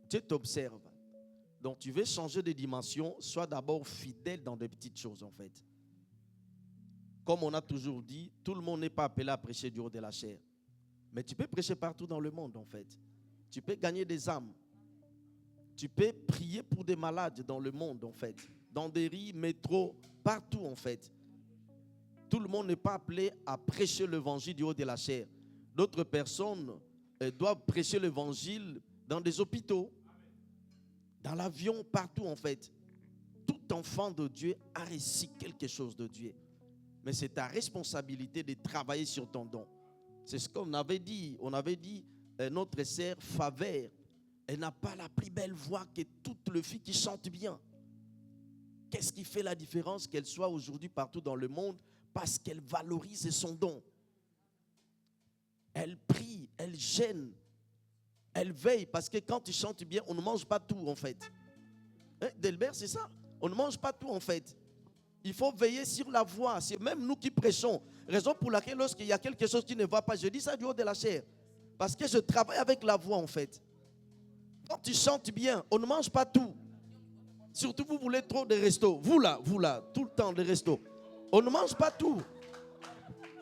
Dieu t'observe. Donc, tu veux changer de dimension, sois d'abord fidèle dans des petites choses, en fait. Comme on a toujours dit, tout le monde n'est pas appelé à prêcher du haut de la chair. Mais tu peux prêcher partout dans le monde, en fait. Tu peux gagner des âmes. Tu peux prier pour des malades dans le monde, en fait. Dans des rues, métros, partout, en fait. Tout le monde n'est pas appelé à prêcher l'évangile du haut de la chair. D'autres personnes doivent prêcher l'évangile dans des hôpitaux. Dans l'avion, partout en fait. Tout enfant de Dieu a reçu quelque chose de Dieu. Mais c'est ta responsabilité de travailler sur ton don. C'est ce qu'on avait dit. On avait dit, notre sœur Favert, elle n'a pas la plus belle voix que toutes les filles qui chantent bien. Qu'est-ce qui fait la différence qu'elle soit aujourd'hui partout dans le monde? Parce qu'elle valorise son don. Elle prie, elle gêne. Elle veille parce que quand tu chantes bien, on ne mange pas tout en fait. Delbert, c'est ça. On ne mange pas tout en fait. Il faut veiller sur la voix. C'est même nous qui prêchons. Raison pour laquelle lorsqu'il y a quelque chose qui ne va pas, je dis ça du haut de la chair. Parce que je travaille avec la voix en fait. Quand tu chantes bien, on ne mange pas tout. Surtout vous voulez trop de restos. Vous là, tout le temps de restos. On ne mange pas tout.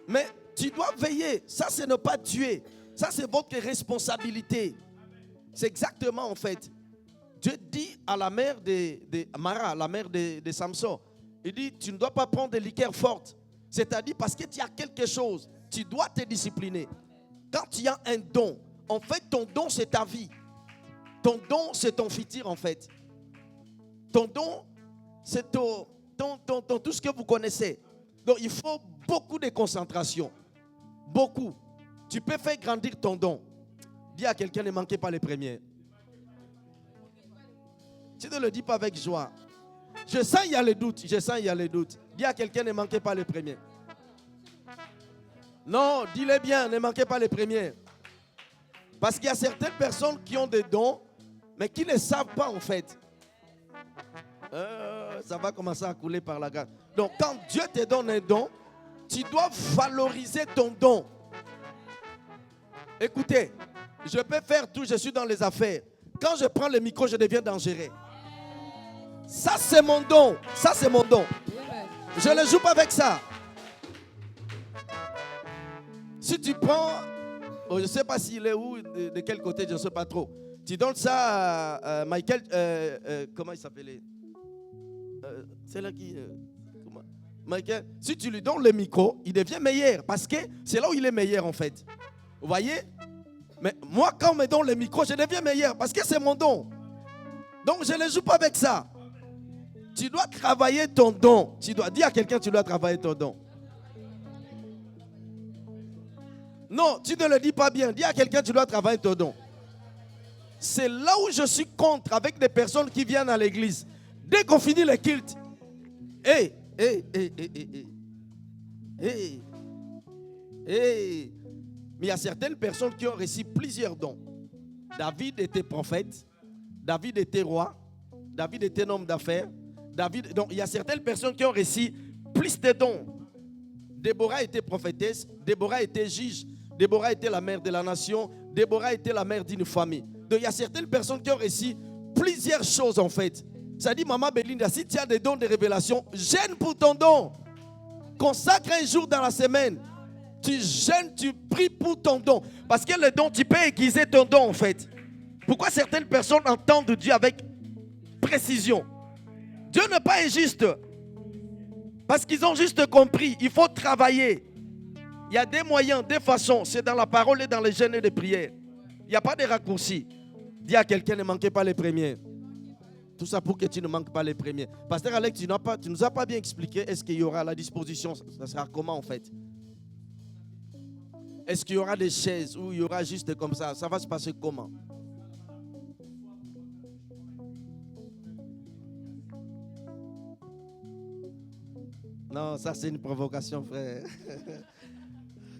Mais tu dois veiller. Ça, c'est ne pas tuer. Ça, c'est votre responsabilité. C'est exactement en fait. Dieu dit à la mère de Mara, la mère de Samson, il dit, tu ne dois pas prendre des liqueurs fortes. C'est-à-dire parce que tu as quelque chose, tu dois te discipliner. Quand tu as un don, en fait, ton don, c'est ta vie. Ton don, c'est ton futur, en fait. Ton don, c'est tout ce que vous connaissez. Donc, il faut beaucoup de concentration. Beaucoup. Tu peux faire grandir ton don. Dis à quelqu'un, ne manquez pas les premiers. Tu ne le dis pas avec joie. Je sens il y a les doutes. Dis à quelqu'un, ne manquez pas les premiers. Non, dis-les bien, ne manquez pas les premiers. Parce qu'il y a certaines personnes qui ont des dons, mais qui ne savent pas en fait. Ça va commencer à couler par la grâce. Donc quand Dieu te donne un don, tu dois valoriser ton don. Écoutez, je peux faire tout, je suis dans les affaires. Quand je prends le micro, je deviens dangereux. Ça, c'est mon don. Ça, c'est mon don. Je ne joue pas avec ça. Si tu prends, je ne sais pas s'il est où, de quel côté, je ne sais pas trop. Tu donnes ça à Michael, comment il s'appelait? C'est là qui... Michael, si tu lui donnes le micro, il devient meilleur. Parce que c'est là où il est meilleur en fait. Vous voyez? Mais moi, quand on me donne le micro, je deviens meilleur. Parce que c'est mon don. Donc, je ne joue pas avec ça. Tu dois travailler ton don. Tu dois dire à quelqu'un, tu dois travailler ton don. Non, tu ne le dis pas bien. Dis à quelqu'un, tu dois travailler ton don. C'est là où je suis contre avec des personnes qui viennent à l'église. Dès qu'on finit le culte, mais il y a certaines personnes qui ont reçu plusieurs dons. David était prophète, David était roi, David était homme d'affaires. Donc il y a certaines personnes qui ont reçu plus de dons. Déborah était prophétesse, Déborah était juge, Déborah était la mère de la nation, Déborah était la mère d'une famille. Donc il y a certaines personnes qui ont reçu plusieurs choses en fait. Ça dit, Maman Belinda, si tu as des dons de révélation, gêne pour ton don. Consacre un jour dans la semaine. Tu gênes, tu pries pour ton don. Parce que le don, tu peux aiguiser ton don en fait. Pourquoi certaines personnes entendent Dieu avec précision? Dieu n'est pas injuste. Parce qu'ils ont juste compris, il faut travailler. Il y a des moyens, des façons. C'est dans la parole et dans les jeûnes et les prières. Il n'y a pas de raccourcis. Dis à quelqu'un, ne manquez pas les premiers. Tout ça pour que tu ne manques pas les premiers. Pasteur Alex, tu ne nous as pas bien expliqué. Est-ce qu'il y aura la disposition? Ça sera comment en fait? Est-ce qu'il y aura des chaises ou il y aura juste comme ça? Ça va se passer comment? Non, ça c'est une provocation, frère.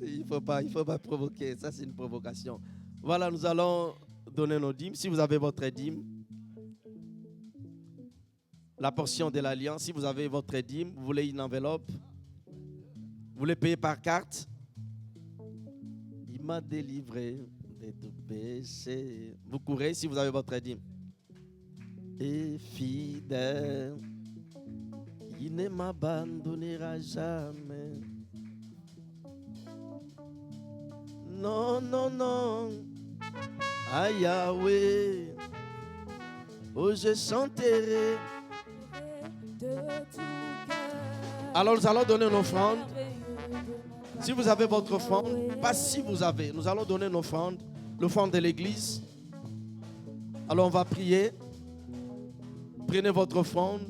Il faut pas provoquer. Ça c'est une provocation. Voilà, nous allons donner nos dîmes. Si vous avez votre dîme, la portion de l'alliance, si vous avez votre dîme, vous voulez une enveloppe, vous voulez payer par carte. Il m'a délivré de tout péché. Vous courez si vous avez votre dîme. Et fidèle, il ne m'abandonnera jamais. Non, non, non. À Yahweh, oh je chanterai. Alors nous allons donner une offrande. Si vous avez votre offrande, pas si vous avez, nous allons donner une offrande, l'offrande de l'église. Alors on va prier. Prenez votre offrande.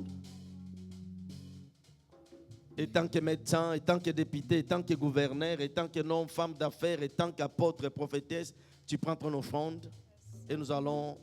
Et tant que médecin, et tant que député, et tant que gouverneur, et tant que homme, femme d'affaires, et tant qu'apôtre, prophétesse, tu prends ton offrande et nous allons